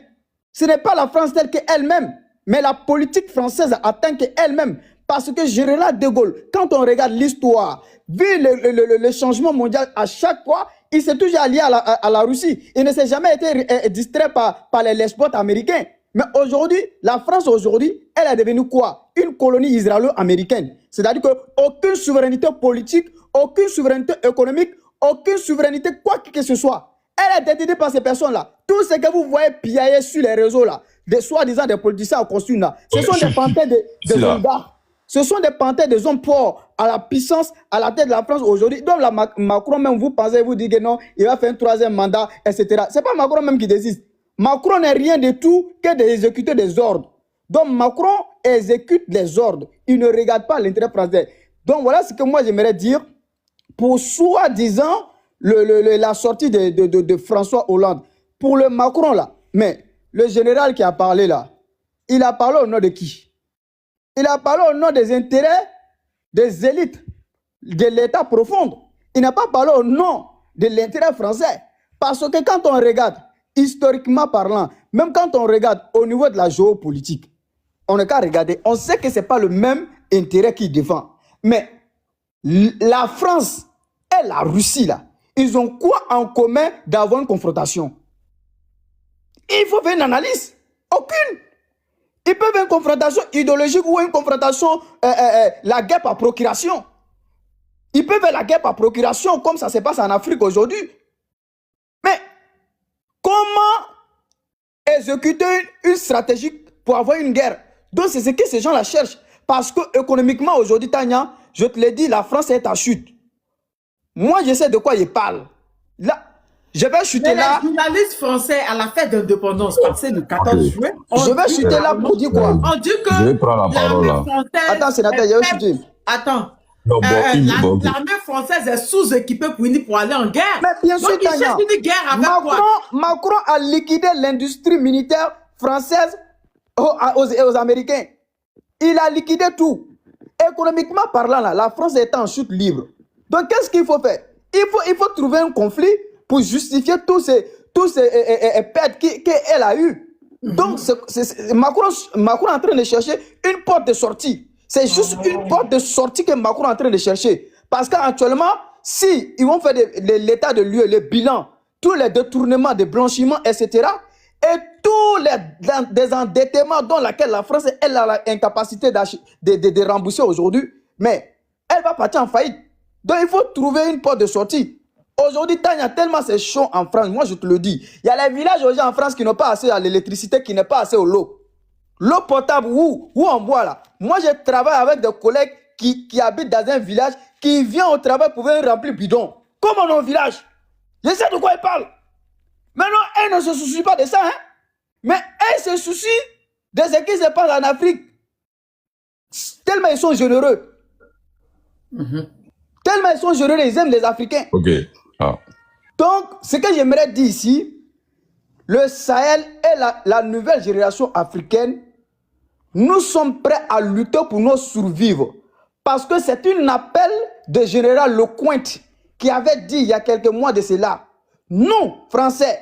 ce n'est pas la France telle qu'elle-même, mais la politique française atteint qu'elle-même. Parce que Général de Gaulle, quand on regarde l'histoire, vu le changement mondial à chaque fois, il s'est toujours allié à la Russie. Il ne s'est jamais été distrait par les lesbotes américains. Mais aujourd'hui, la France aujourd'hui, elle est devenue quoi? Une colonie israélo-américaine. C'est-à-dire qu'aucune souveraineté politique, aucune souveraineté économique, aucune souveraineté, quoi que ce soit. Elle est détenue par ces personnes-là. Tout ce que vous voyez piailler sur les réseaux, là, des soi-disant des politiciens en costume, là, ce sont des panthères des oligarques. Ce sont des panthères des hommes forts à la puissance, à la tête de la France aujourd'hui. Donc, Macron, même, vous pensez, vous dites que non, il va faire un 3e mandat, etc. Ce n'est pas Macron même qui décide. Macron n'est rien de tout que d'exécuter des ordres. Donc, Macron exécute les ordres. Il ne regarde pas l'intérêt français. Donc, voilà ce que moi, j'aimerais dire pour soi-disant la sortie de François Hollande. Pour le Macron, là, mais le général qui a parlé, là, il a parlé au nom de qui? Il a parlé au nom des intérêts des élites, de l'État profond. Il n'a pas parlé au nom de l'intérêt français. Parce que quand on regarde, historiquement parlant, même quand on regarde au niveau de la géopolitique, on n'a qu'à regarder, on sait que ce n'est pas le même intérêt qu'il défend. Mais la France et la Russie, là, ils ont quoi en commun d'avoir une confrontation? Il faut faire une analyse. Aucune. Ils peuvent faire une confrontation idéologique ou une confrontation, la guerre par procuration. Ils peuvent faire la guerre par procuration comme ça se passe en Afrique aujourd'hui. Mais comment exécuter une stratégie pour avoir une guerre? Donc c'est ce que ces gens-là cherchent. Parce que économiquement aujourd'hui, Tania, je te l'ai dit, la France est en chute. Moi, je sais de quoi il parle. Là, je vais chuter là. Les journalistes français à la fête d'indépendance passée le 14 juin. Je vais chuter là pour dire quoi? On dit que je vais prendre la parole là. Attends, sénateur, je vais chuter. Attends. Non, L'armée française est sous-équipée pour aller en guerre. Mais bien sûr, donc, ils cherchent une guerre avec Macron a liquidé l'industrie militaire française aux Américains. Il a liquidé tout. Économiquement parlant, là, la France est en chute libre. Donc, qu'est-ce qu'il faut faire? Il faut trouver un conflit pour justifier tous ces pertes qu'elle a eues. Donc, Macron est en train de chercher une porte de sortie. C'est juste une porte de sortie que Macron est en train de chercher. Parce qu'actuellement, si ils vont faire l'état de lieu, le bilan, tous les détournements, des blanchiments, etc., et tous les désendettements dont la France elle a l'incapacité de rembourser aujourd'hui, mais elle va partir en faillite. Donc il faut trouver une porte de sortie. Aujourd'hui, Tania, tellement c'est chaud en France, moi je te le dis. Il y a les villages aujourd'hui en France qui n'ont pas assez à l'électricité, qui n'ont pas assez à l'eau. L'eau potable, où on boit là. Moi je travaille avec des collègues qui habitent dans un village, qui viennent au travail pour venir remplir bidon. Comme dans un village. Je sais de quoi ils parlent. Maintenant, elles ne se soucient pas de ça, hein. Mais elles se soucient de ce qui se passe en Afrique. Tellement ils sont généreux. Tellement ils sont généreux, ils aiment les Africains. Ok. Ah. Donc, ce que j'aimerais dire ici, le Sahel et la nouvelle génération africaine, nous sommes prêts à lutter pour nous survivre. Parce que c'est un appel de général Lecointe qui avait dit il y a quelques mois de cela, nous, Français,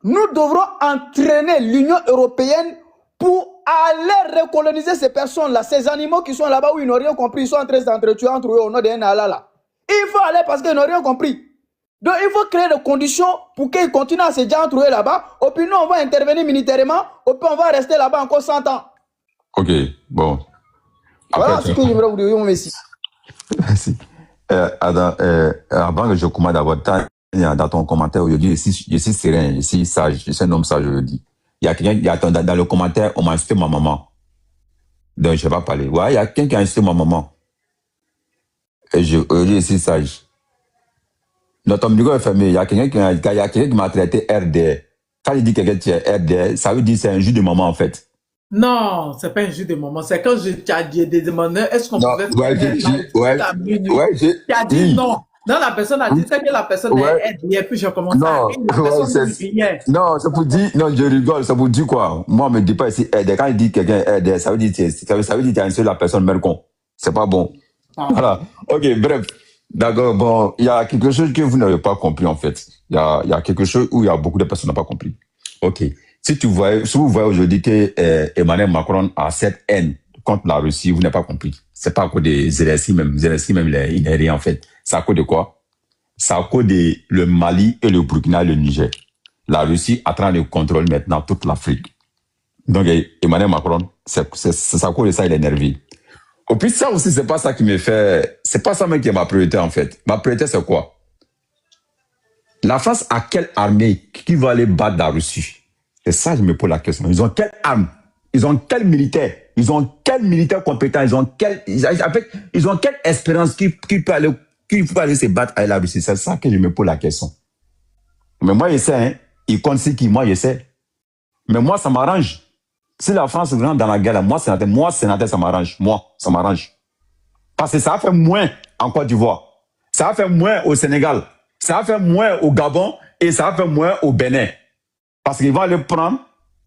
nous devrons entraîner l'Union européenne pour aller recoloniser ces personnes-là, ces animaux qui sont là-bas où ils n'ont rien compris, ils sont en train de s'entretuer entre eux au nom d'un Allah là. Il faut aller parce qu'ils n'ont rien compris. Donc il faut créer des conditions pour qu'ils continuent à se dire entre eux là-bas. Au plus nous, on va intervenir militairement, au plus on va rester là-bas encore 100 ans. Ok, bon. Voilà ce que j'aimerais vous dire, merci. Merci. Avant que je commence d'abord, dans ton commentaire aujourd'hui, je suis serein, je suis sage, je suis un homme sage, je le dis. Il y a quelqu'un, dans le commentaire, on m'a insulté ma maman. Donc, je ne vais pas parler. Ouais, il y a quelqu'un qui a insulté ma maman. Et je suis sage. Dans ton micro est fermé, il y a quelqu'un qui m'a traité RDR. Quand il dit quelqu'un qui est RDR, ça veut dire que c'est un jus de maman, en fait. Non, c'est pas un jus de maman. C'est quand tu as demandé, est-ce qu'on pouvait faire tu as dit non. Non, la personne a dit que la personne est RDR, puis j'ai commencé à rire. Non, c'est pour dire, non, je rigole, c'est pour dire quoi? Moi, on me dit pas ici RDR. Quand il dit quelqu'un est RDR, ça veut dire que tu as insulté la personne mercon. C'est pas bon. Voilà. Ok, bref. D'accord, bon, il y a quelque chose que vous n'avez pas compris, en fait. Il y a quelque chose où il y a beaucoup de personnes qui n'ont pas compris. Ok. Si vous voyez aujourd'hui que Emmanuel Macron a cette haine contre la Russie, vous n'avez pas compris. C'est pas à cause de Zelensky même. Zelensky même, il n'est rien, en fait. C'est à cause de quoi? C'est à cause de le Mali et le Burkina et le Niger. La Russie est en train de contrôler maintenant toute l'Afrique. Donc, Emmanuel Macron, c'est à cause de ça, il est énervé. Et puis ça aussi, c'est pas ça qui me fait... C'est pas ça même qui est ma priorité, en fait. Ma priorité, c'est quoi? La France a quelle armée qui va aller battre la Russie? C'est ça que je me pose la question. Ils ont quelle arme? Ils ont quel militaire? Ils ont quel militaire compétent? Ils ont quelle espérance qui peut aller se battre avec la Russie? C'est ça que je me pose la question. Mais moi, je sais, hein, ils comptent sur qui? Moi, je sais. Mais moi, ça m'arrange. Si la France rentre dans la guerre, moi, sénateur, ça m'arrange. Moi, ça m'arrange. Parce que ça va faire moins en Côte d'Ivoire. Ça va faire moins au Sénégal. Ça va faire moins au Gabon et ça va faire moins au Bénin. Parce qu'ils vont aller prendre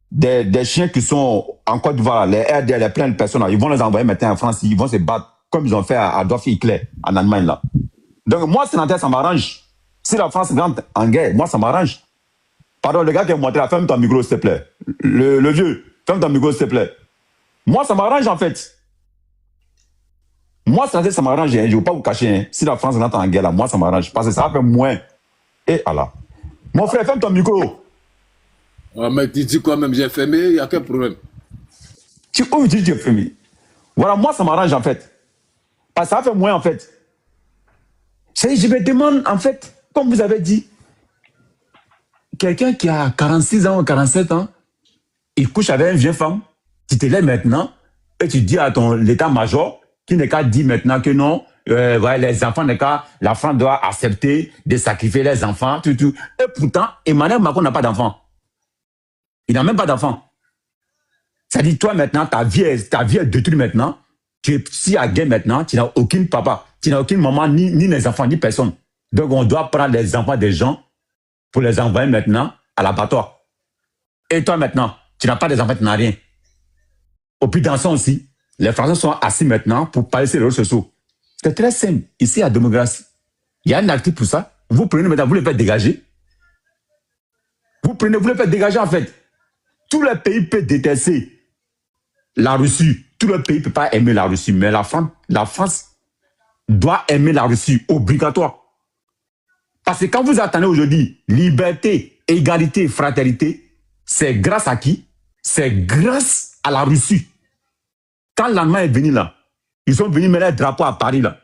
des chiens qui sont en Côte d'Ivoire, les RDR, les plein de personnes, ils vont les envoyer maintenant en France, ils vont se battre comme ils ont fait à Adolf Hitler en Allemagne là. Donc moi, sénateur, ça m'arrange. Si la France rentre en guerre, moi, ça m'arrange. Pardon, le gars qui est monté là, ferme ton micro, s'il te plaît. Le vieux, ferme ton micro, s'il te plaît. Moi, ça m'arrange en fait. Moi, sénateur, ça m'arrange. Je ne veux pas vous cacher. Hein. Si la France rentre en guerre là, moi, ça m'arrange. Parce que ça va faire moins. Et voilà. Mon frère, ferme ton micro. Ouais, mais tu dis quoi même, j'ai fermé, il n'y a quel problème? Tu dis j'ai fermé. Voilà, moi, ça m'arrange en fait. Parce que ça fait moins en fait. Je me demande en fait, comme vous avez dit, quelqu'un qui a 46 ans ou 47 ans, il couche avec une vieille femme, tu te lèves maintenant et tu dis à l'état-major qui n'est qu'à dire maintenant que non, les enfants la France doit accepter de sacrifier les enfants, tout. Et pourtant, Emmanuel Macron n'a pas d'enfant. Il n'a même pas d'enfant. Ça dit, toi maintenant, ta vie est détruite maintenant. Tu es si à guerre maintenant, tu n'as aucun papa, tu n'as aucune maman, ni les enfants, ni personne. Donc on doit prendre les enfants des gens pour les envoyer maintenant à l'abattoir. Et toi maintenant, tu n'as pas des enfants, tu n'as rien. Au plus dans ça aussi, les Français sont assis maintenant pour parler sur les réseaux sociaux. C'est très simple. Ici, à démocratie, il y a un article pour ça. Vous prenez maintenant, vous le faites dégager. Vous le faites dégager en fait. Tout le pays peut détester la Russie. Tout le pays ne peut pas aimer la Russie. Mais la France doit aimer la Russie, obligatoire. Parce que quand vous attendez aujourd'hui liberté, égalité, fraternité, c'est grâce à qui? C'est grâce à la Russie. Quand l'Allemagne est venue là, ils sont venus mettre un drapeau à Paris là.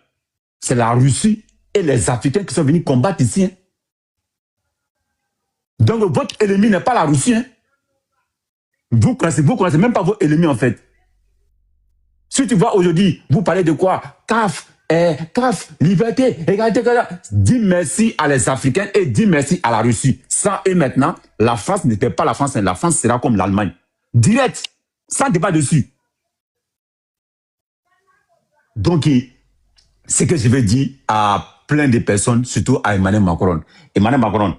C'est la Russie et les Africains qui sont venus combattre ici. Hein. Donc votre ennemi n'est pas la Russie. Hein. Vous connaissez même pas vos ennemis en fait. Si tu vois aujourd'hui, vous parlez de quoi? CAF, liberté, égalité, dis merci à les Africains et dis merci à la Russie. Sans eux maintenant, la France n'était pas la France, la France sera comme l'Allemagne. Direct, sans débat dessus. Donc, ce que je vais dire à plein de personnes, surtout à Emmanuel Macron. Emmanuel Macron,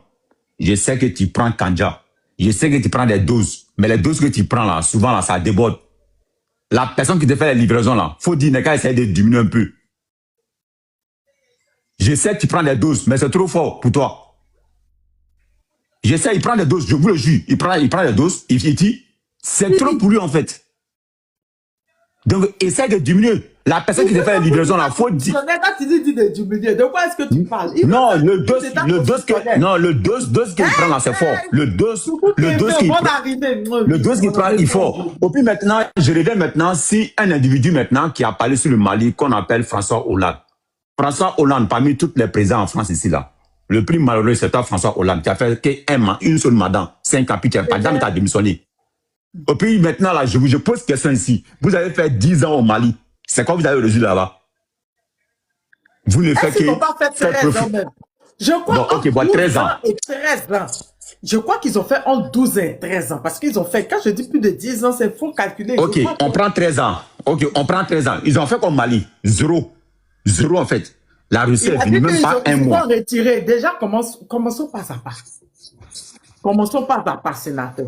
je sais que tu prends Kanja. Je sais que tu prends des doses. Mais les doses que tu prends là, souvent là, ça déborde. La personne qui te fait les livraisons là, faut dire, qu'à essayer de diminuer un peu. Je sais que tu prends des doses, mais c'est trop fort pour toi. Je sais, il prend des doses, je vous le jure. Il prend des doses, il dit, c'est trop pour lui en fait. Donc, essaie de diminuer. La personne qui te fait les livraisons là, faut dire. Quand tu dis de diminuer, de quoi est-ce que tu parles? Non, le dose qu'il prend là, c'est fort. Le dose qu'il prend, il est fort. Et puis maintenant, je reviens maintenant, si un individu maintenant qui a parlé sur le Mali, qu'on appelle François Hollande. François Hollande, parmi tous les présidents en France ici là, le plus malheureux, c'est toi, François Hollande, qui a fait une seule madame, 5 capitaines, pas jamais t'as démissionné. Et puis maintenant, là, je pose une question ici. Vous avez fait 10 ans au Mali. C'est quoi vous avez reçu là-bas? Vous ne faites que... Ils n'ont pas fait 13 ans même. Je crois donc, okay, 13 ans. Et 13 ans. Je crois qu'ils ont fait entre 12 et 13 ans. Parce qu'ils ont fait, quand je dis plus de 10 ans, c'est faut calculer. Ok, on prend 13 ans. Ok, on prend 13 ans. Ils ont fait comme Mali. Zéro en fait. La Russie est venue même pas un mois. Ils ont retiré. Déjà, commençons pas à part. Commençons pas à part, sénateur.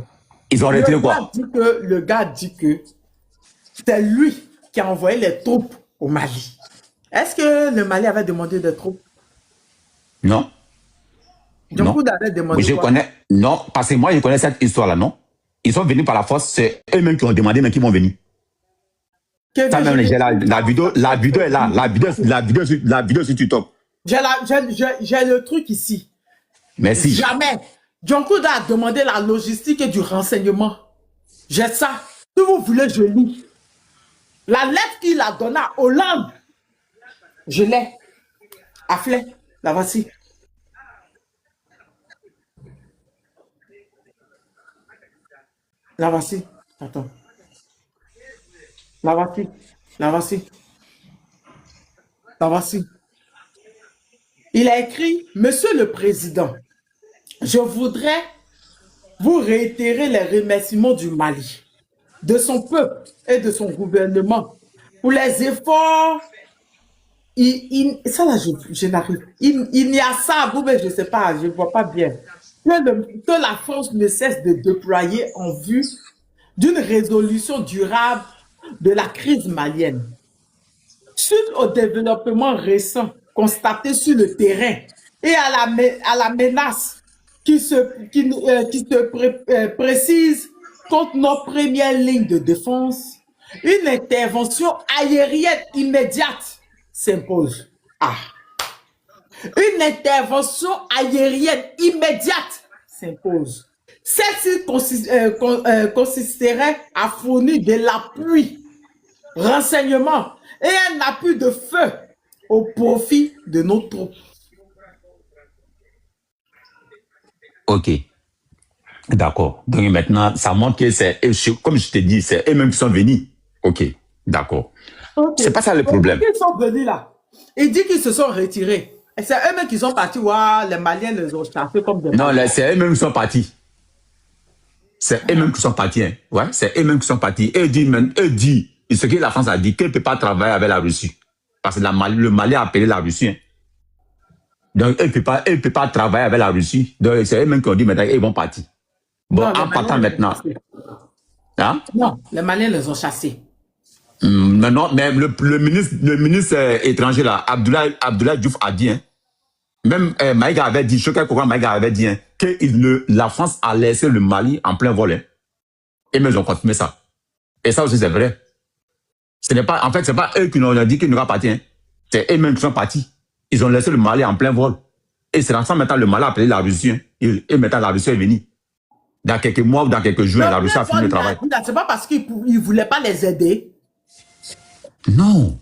Ils ont retiré quoi? Le gars dit que c'est lui qui a envoyé les troupes au Mali. Est-ce que le Mali avait demandé des troupes? Non. Donc, vous avez demandé je quoi? connais. Non, parce que moi, je connais cette histoire-là, non? Ils sont venus par la force, c'est eux-mêmes qui ont demandé, mais qui vont venir. Ça même, j'ai la vidéo est là. La vidéo sur TikTok. J'ai le truc ici. Merci. Jamais. Djonkouda a demandé la logistique et du renseignement. J'ai ça. Si vous voulez, je lis. La lettre qu'il a donnée à Hollande, je l'ai. Afflé, la voici. La voici. Attends. La voici. La voici. La voici. Il a écrit, Monsieur le Président, je voudrais vous réitérer les remerciements du Mali, de son peuple et de son gouvernement pour les efforts. Ça là, je n'arrive. Il y a ça, vous, mais je ne sais pas, je ne vois pas bien. Que la France ne cesse de déployer en vue d'une résolution durable de la crise malienne. Suite au développement récent constaté sur le terrain et à la menace qui se précise contre nos premières lignes de défense, une intervention aérienne immédiate s'impose. Une intervention aérienne immédiate s'impose. Celle-ci consisterait à fournir de l'appui, renseignement et un appui de feu au profit de nos troupes. Ok. D'accord. Donc maintenant, ça montre que c'est, comme je t'ai dit, c'est eux-mêmes qui sont venus. Ok. D'accord. Okay. C'est pas ça le problème. Ils sont venus là. Il dit qu'ils se sont retirés. Et c'est eux-mêmes qui sont partis. Wow, les Maliens les ont chassés comme des... Non, c'est eux-mêmes qui sont partis. C'est eux-mêmes qui sont partis. Hein. Ouais, c'est eux-mêmes qui sont partis. Eux disent, ce que la France a dit, qu'elle ne peut pas travailler avec la Russie. Parce que le Mali a appelé la Russie. Hein. Donc, elle ne peut pas travailler avec la Russie. Donc, c'est eux-mêmes qui ont dit maintenant qu'ils vont partir. Bon, non, en partant maintenant. Hein? Non, les Maliens les ont chassés. Non, mais le ministre étranger là, Abdoulaye Diouf a dit, hein, même Maïga avait dit, Maïga avait dit, hein, que la France a laissé le Mali en plein vol. Hein. Et même ils ont confirmé ça. Et ça aussi c'est vrai. En fait, c'est pas eux qui nous ont dit qu'ils n'auraient pas parti. Hein. C'est eux-mêmes qui sont partis. Ils ont laissé le Mali en plein vol. Et c'est ensemble maintenant le Mali a appelé la Russie. Hein. Et maintenant la Russie est venue. Dans quelques mois ou dans quelques jours, la Russie a fini le travail. C'est pas parce qu'ils ne voulaient pas les aider. Non.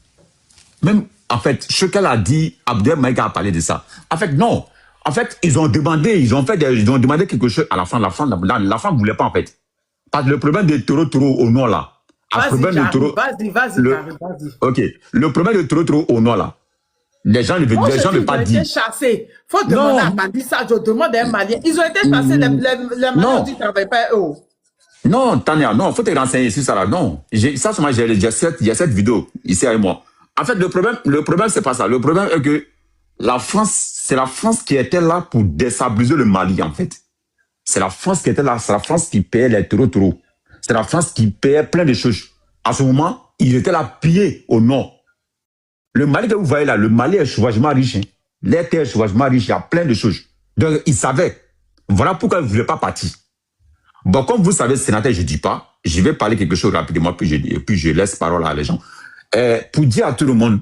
Même, en fait, ce qu'elle a dit, Abdel Maïga a parlé de ça. En fait, non. En fait, ils ont demandé quelque chose à la France. La France ne voulait pas, en fait. Parce que le problème de Toro au nord, là. Vas-y. Ok. Le problème de Toro au nord, là. Les gens ne veulent pas dire. Ils ont été chassés. Il faut demander à Mali ça. Je demande à un Malien. Ils ont été chassés. Les Maliens ont dit qu'ils ne travaillent pas eux. Non, Tania, non, faut te renseigner sur ça là. Non. Ça, il y a cette vidéo ici avec moi. En fait, le problème, c'est pas ça. Le problème est que c'est la France qui était là pour déstabiliser le Mali, en fait. C'est la France qui était là. C'est la France qui payait les taureaux. C'est la France qui payait plein de choses. À ce moment, ils étaient là pillés au nord. Le Mali que vous voyez là, le Mali est sauvagement riche. Hein. Les terres sont sauvagement riches. Il y a plein de choses. Donc, ils savaient. Voilà pourquoi ils ne voulaient pas partir. Bon, comme vous savez, sénateur, je ne dis pas. Je vais parler quelque chose rapidement, puis je laisse parole à les gens. Pour dire à tout le monde,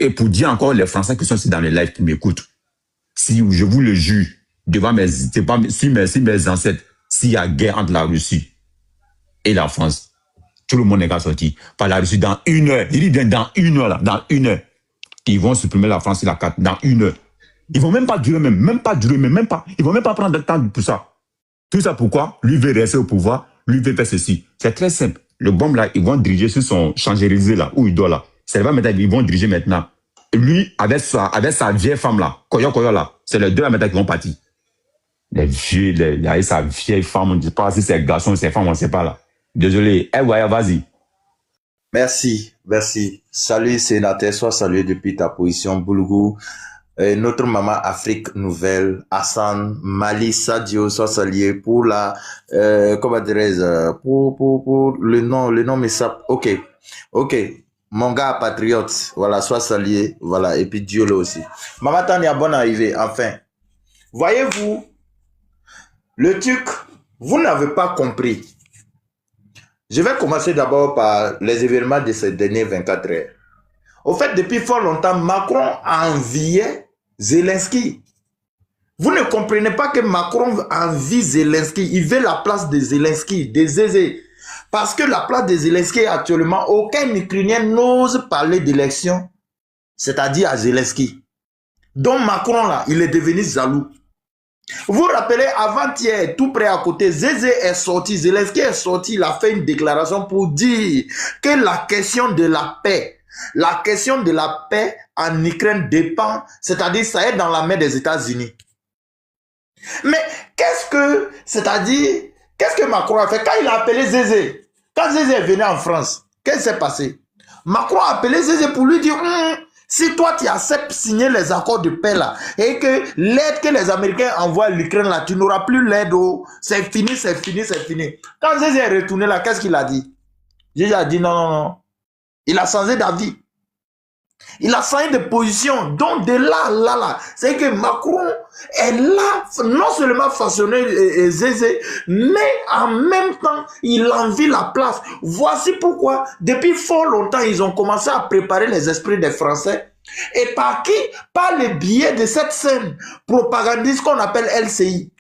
et pour dire encore les Français qui sont ici dans les lives qui m'écoutent, si je vous le jure, devant mes ancêtres, s'il y a guerre entre la Russie et la France, tout le monde n'est qu'à sortir. Par la Russie, dans 1 heure, il dit bien dans 1 heure, là, dans 1 heure, ils vont supprimer la France et la carte, dans 1 heure. Ils vont même pas durer, même pas. Ils vont même pas prendre le temps pour ça. Tout ça pourquoi? Lui veut rester au pouvoir, lui veut faire ceci. C'est très simple. Le bombe là, ils vont diriger sur son Champs-Élysées là, où il doit là. C'est là maintenant, ils vont diriger maintenant. Et lui, avec sa vieille femme là, Koyo là, c'est les deux là maintenant qui vont partir. Les vieux, avec sa vieille femme, on ne dit pas si c'est garçon ou c'est femme, on ne sait pas là. Désolé. Ouais, vas-y. Merci. Salut sénateur, sois salué depuis ta position, Boulgou. Notre maman Afrique Nouvelle, Hassan, Mali, Sadio, soit salué pour la, comment dirais-je, pour le nom mais ça, ok, mon gars patriote, voilà, soit salué, voilà, et puis Dieu là aussi. Maman Tania, bonne arrivée, enfin. Voyez-vous, le truc, vous n'avez pas compris. Je vais commencer d'abord par les événements de ces dernières 24 heures. Au fait, depuis fort longtemps, Macron a envié Zelensky. Vous ne comprenez pas que Macron envie Zelensky. Il veut la place de Zelensky, de Zézé. Parce que la place de Zelensky actuellement, aucun Ukrainien n'ose parler d'élection, c'est-à-dire à Zelensky. Donc Macron là, il est devenu jaloux. Vous vous rappelez, avant-hier, tout près à côté, Zézé est sorti, Zelensky est sorti, il a fait une déclaration pour dire que la question de la paix en Ukraine dépend, c'est-à-dire ça est dans la main des États-Unis. Mais qu'est-ce que Macron a fait quand il a appelé Zézé? Quand Zézé est venu en France, qu'est-ce qui s'est passé? Macron a appelé Zézé pour lui dire si toi tu acceptes signer les accords de paix là et que l'aide que les Américains envoient à l'Ukraine là, tu n'auras plus l'aide. C'est fini, c'est fini, c'est fini. Quand Zézé est retourné là, qu'est-ce qu'il a dit? Zézé a dit non, non, non. Il a changé d'avis. Il a changé de position. Donc de là, c'est que Macron est là, non seulement façonner Zézé, mais en même temps, il envie la place. Voici pourquoi, depuis fort longtemps, ils ont commencé à préparer les esprits des Français. Et par qui? Par le biais de cette scène propagandiste qu'on appelle LCI.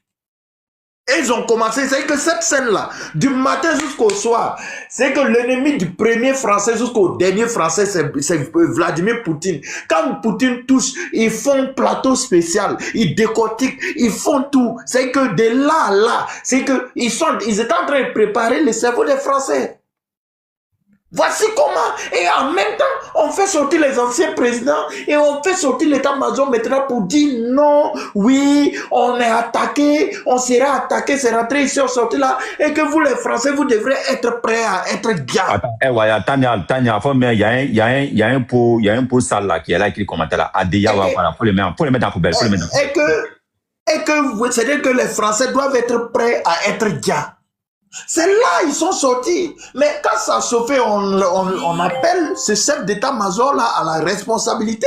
Et ils ont commencé, c'est que cette scène-là, du matin jusqu'au soir, c'est que l'ennemi du premier Français jusqu'au dernier Français, c'est Vladimir Poutine. Quand Poutine touche, ils font plateau spécial, ils décortiquent, ils font tout. C'est que de là, c'est que ils étaient en train de préparer le cerveau des Français. Voici comment, et en même temps, on fait sortir les anciens présidents et on fait sortir l'état-major maintenant pour dire non, oui, on est attaqué, on sera attaqué, c'est rentré ici, on sortit là, et que vous les Français, vous devrez être prêts à être bien. Attends, Tania, il y a un pot sale là qui est là, qui commentait là. Voilà, faut le mettre en poubelle, Et que c'est-à-dire que les Français doivent être prêts à être bien. C'est là ils sont sortis. Mais quand ça se fait, on appelle ce chef d'état-major là à la responsabilité.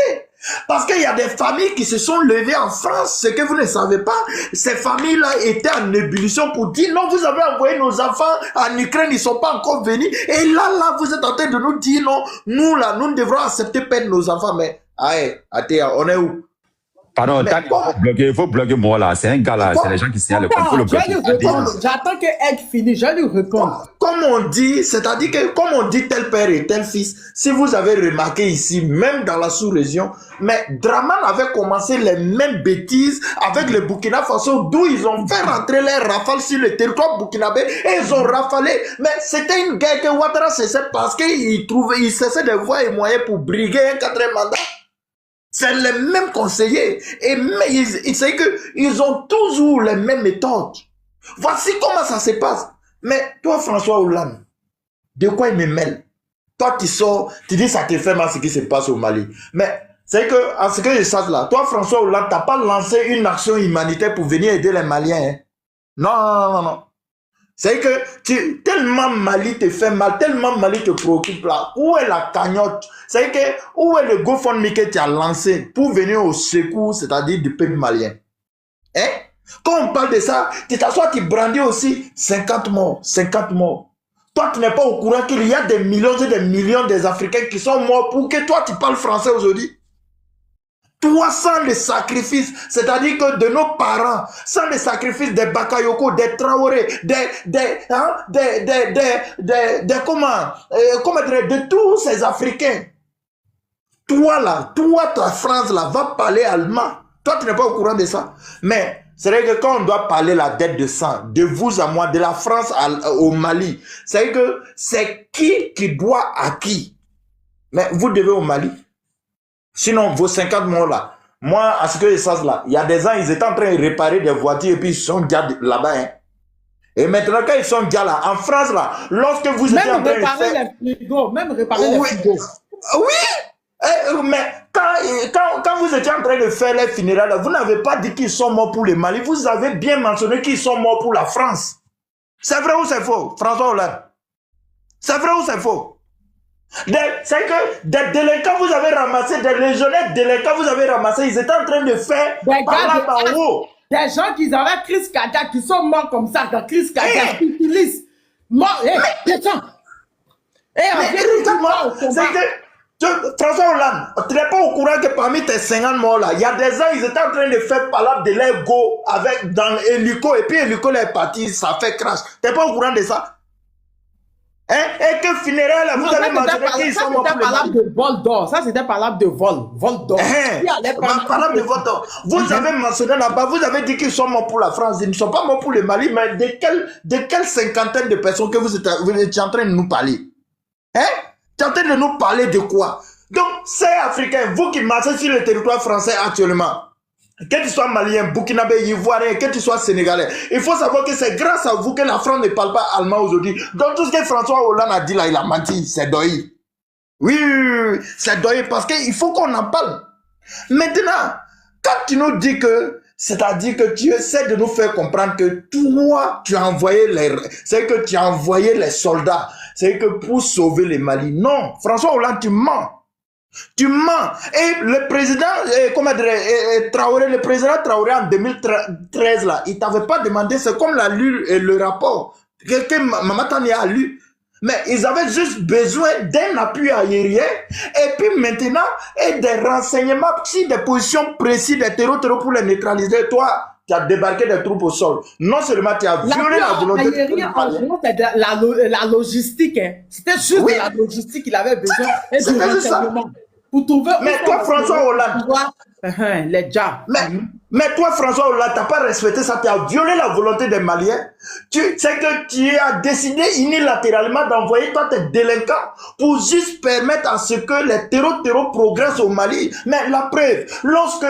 Parce qu'il y a des familles qui se sont levées en France. Ce que vous ne savez pas, ces familles-là étaient en ébullition pour dire non, vous avez envoyé nos enfants en Ukraine, ils ne sont pas encore venus. Et là, vous êtes en train de nous dire non, nous là, nous devrons accepter perdre nos enfants. Mais, on est où? Pardon, il faut bloquer moi là. C'est un gars là, c'est les gens qui signalent le code. Il faut le bloquer. J'attends qu'elle finisse, je vais lui répondre. Comme on dit, c'est-à-dire que comme on dit tel père et tel fils, si vous avez remarqué ici, même dans la sous-région, mais Draman avait commencé les mêmes bêtises avec le Burkina Faso, d'où ils ont fait rentrer les rafales sur le territoire burkinabé et ils ont rafalé. Mais c'était une guerre que Ouattara cessait parce qu'il cessait de voies et moyens pour briguer un quatrième mandat. C'est les mêmes conseillers. Mais c'est qu'ils ont toujours les mêmes méthodes. Voici comment ça se passe. Mais toi, François Hollande, de quoi il me mêle? Toi, tu sors, tu dis ça te fait mal ce qui se passe au Mali. Mais c'est que, en ce que je sache là, toi, François Hollande, tu n'as pas lancé une action humanitaire pour venir aider les Maliens. Hein? Non. C'est que tellement Mali te fait mal, tellement Mali te préoccupe là. Où est la cagnotte? C'est que où est le GoFundMe que tu as lancé pour venir au secours, c'est-à-dire du peuple malien? Hein? Quand on parle de ça, tu t'assois, tu brandis aussi 50 morts. Toi, tu n'es pas au courant qu'il y a des millions et des millions des Africains qui sont morts pour que toi, tu parles français aujourd'hui. Toi, sans les sacrifices, c'est-à-dire que de nos parents, sans les sacrifices des Bakayoko, des Traoré, de tous ces Africains. Toi là, ta France là, va parler allemand. Toi, tu n'es pas au courant de ça. Mais c'est vrai que quand on doit parler la dette de sang, de vous à moi, de la France au Mali, c'est que c'est qui doit à qui. Mais vous devez au Mali. Sinon, vos 50 morts là, moi, à ce que je sache là, il y a des ans, ils étaient en train de réparer des voitures et puis ils sont déjà là-bas. Hein. Et maintenant, quand ils sont déjà là, en France là, lorsque vous étiez en train de faire... Même réparer les frigos. Oui, mais quand vous étiez en train de faire les funérailles, là, vous n'avez pas dit qu'ils sont morts pour le Mali, vous avez bien mentionné qu'ils sont morts pour la France. C'est vrai ou c'est faux, François Hollande? C'est vrai ou c'est faux? C'est que des délinquants vous avez ramassé, des légionnaires délinquants vous avez ramassé, ils étaient en train de faire par là en haut. Des gens qui avaient crise cardiaque, qui sont morts comme ça, dans crise cardiaque, qui utilisent. Morts, des gens. C'est que François Hollande, tu n'es pas au courant que parmi tes 50 morts là, il y a des gens, ils étaient en train de faire par là de leur go dans l'hélico, et puis l'hélico est parti, ça fait crash. Tu n'es pas au courant de ça? Hein? Et que funérailles, là, vous avez mentionné qu'ils sont morts pour le Mali. De vol d'or. Ça, c'était parlable de vol. Vol d'or. Parlable de vol d'or. Vous avez mentionné là-bas, vous avez dit qu'ils sont morts pour la France. Ils ne sont pas morts pour le Mali, mais de quelle cinquantaine de personnes que vous êtes en train de nous parler? Hein? Tu es en train de nous parler de quoi? Donc, c'est africain, vous qui marchez sur le territoire français actuellement, que tu sois malien, burkinabé, ivoirien, que tu sois sénégalais, il faut savoir que c'est grâce à vous que la France ne parle pas allemand aujourd'hui. Donc, tout ce que François Hollande a dit là, il a menti, c'est doyi. Oui, c'est doyi parce qu'il faut qu'on en parle. Maintenant, quand tu nous dis que, c'est-à-dire que tu essaies de nous faire comprendre que toi, tu as envoyé les soldats, c'est que pour sauver les Mali. Non, François Hollande, tu mens. Tu mens. Et le président, Traoré, le président Traoré en 2013, là, il t'avait pas demandé, c'est comme l'a lu le rapport. Quelqu'un, Mamatani a lu. Mais ils avaient juste besoin d'un appui aérien et puis maintenant, et des renseignements sur des positions précises des terreaux pour les neutraliser. Toi, tu as débarqué des troupes au sol. Non seulement tu as violé la volonté de la logistique. Hein. C'était juste de la logistique qu'il avait besoin. Et du renseignement. Pour trouver. Mais toi, François Hollande. Les gens. Mais toi, François Hollande, tu n'as pas respecté ça. Tu as violé la volonté des Maliens. C'est que tu as décidé unilatéralement d'envoyer toi tes délinquants pour juste permettre à ce que les terreaux progressent au Mali. Mais la preuve, lorsque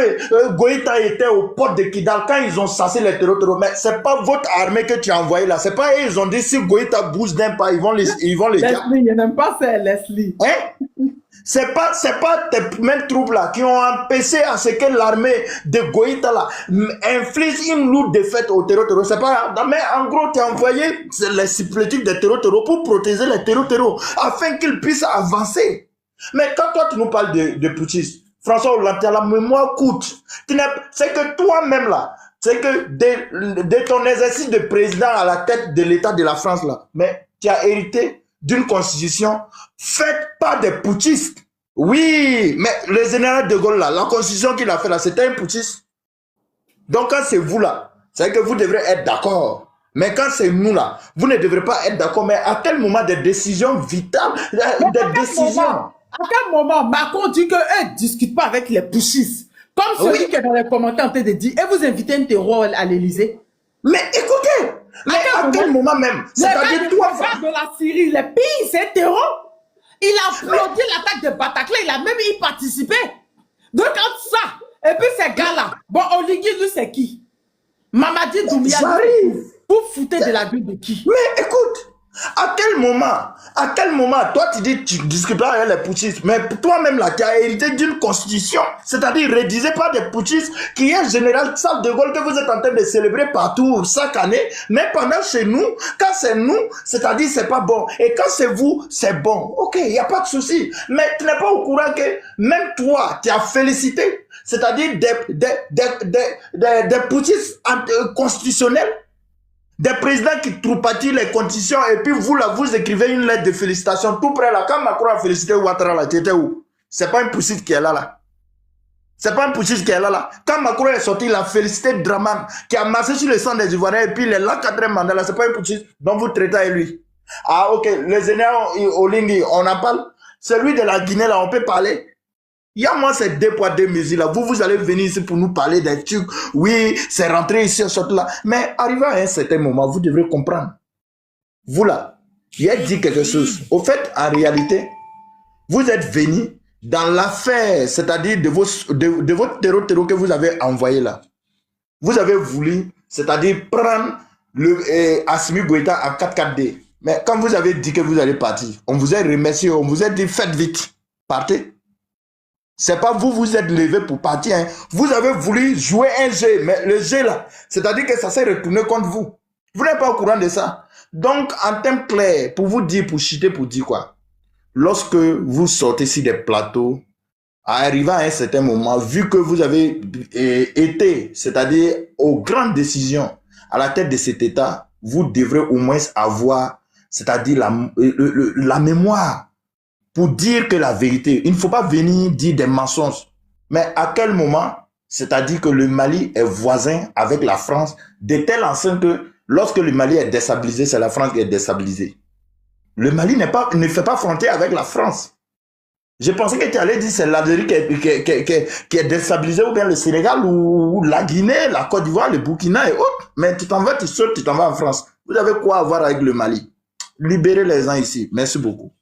Goïta était aux portes de Kidal, quand ils ont chassé les terreaux, mais c'est pas votre armée que tu as envoyé là. C'est pas eux, ils ont dit si Goïta bouge d'un pas, ils vont les Leslie, je n'aime pas ça, Leslie. Hein? C'est pas tes mêmes troupes là qui ont empêché à ce que l'armée de Goïta là inflige une lourde défaite aux terreaux. C'est pas, mais en gros, tu as envoyé les supplétifs des terreaux pour protéger les terreaux afin qu'ils puissent avancer. Mais quand toi tu nous parles de putschistes, François Hollande, tu as la mémoire courte. C'est que toi-même là, c'est que de ton exercice de président à la tête de l'État de la France là, mais tu as hérité d'une constitution faite par des putschistes. Oui, mais le général de Gaulle là, la constitution qu'il a fait là, c'était un putschiste. Donc quand c'est vous là, c'est que vous devrez être d'accord. Mais quand c'est nous là, vous ne devrez pas être d'accord. Mais à quel moment des décisions vitales, des décisions... À quel moment Macron dit qu'eux ne discutent pas avec les putschistes? Comme celui qui est dans les commentaires en train de dire, et vous invitez un terror à l'Élysée? Mais écoutez, mais à quel moment même? C'est-à-dire toi, de la Syrie, les pays, c'est terror. Il a applaudi l'attaque de Bataclan, il a même y participé. Donc, entre ça, et puis ces gars-là, bon, Oligui, lui, c'est qui? Mamadi Doumbia, vous foutez de la gueule de qui? Mais écoute, à quel moment, toi tu dis tu discutes pas avec les putschistes, mais toi-même là, tu as hérité d'une constitution, c'est-à-dire rédigée par des putschistes qui est général Charles de Gaulle que vous êtes en train de célébrer partout chaque année, mais pendant chez nous, quand c'est nous, c'est-à-dire c'est pas bon, et quand c'est vous, c'est bon. Ok, il n'y a pas de souci, mais tu n'es pas au courant que même toi, tu as félicité, c'est-à-dire des putschistes constitutionnels, des présidents qui troupatillent les conditions et puis vous là, vous écrivez une lettre de félicitations tout près là. Quand Macron a félicité Ouattara là, tu étais où? C'est pas un putschiste qui est là. C'est pas un putschiste qui est là. Quand Macron est sorti, il a félicité Draman qui a marché sur le sang des Ivoiriens et puis il est là 4e mandat là. C'est pas un putschiste dont vous traitez avec lui. Ah ok, le général Oligui, on en parle. Celui de la Guinée là, on peut parler. Il y a moi ces 2 poids 2 mesures là. Vous allez venir ici pour nous parler des trucs. Oui, c'est rentré ici, sorti là. Mais arrivé à un certain moment, vous devrez comprendre. Vous là, j'ai dit quelque chose. Au fait, en réalité, vous êtes venu dans l'affaire, c'est-à-dire de votre terreau que vous avez envoyé là. Vous avez voulu, c'est-à-dire prendre Assimi Goïta en 4-4-D. Mais quand vous avez dit que vous allez partir, on vous a remercié, on vous a dit faites vite, partez. C'est pas vous êtes levé pour partir. Hein. Vous avez voulu jouer un jeu, mais le jeu là, c'est-à-dire que ça s'est retourné contre vous. Vous n'êtes pas au courant de ça. Donc, en termes clairs, pour vous dire, pour chuter, pour dire quoi? Lorsque vous sortez sur des plateaux, arrivant à un certain moment, vu que vous avez été, c'est-à-dire aux grandes décisions à la tête de cet État, vous devrez au moins avoir, c'est-à-dire la mémoire. Pour dire que la vérité, il ne faut pas venir dire des mensonges. Mais à quel moment, c'est-à-dire que le Mali est voisin avec la France, de telle enseigne que lorsque le Mali est déstabilisé, c'est la France qui est déstabilisée. Le Mali ne fait pas frontière avec la France. Je pensais que tu allais dire c'est l'Algérie qui est déstabilisée, ou bien le Sénégal, ou la Guinée, la Côte d'Ivoire, le Burkina et autres. Mais tu t'en vas, tu sautes, tu t'en vas en France. Vous avez quoi à voir avec le Mali? Libérez les gens ici. Merci beaucoup.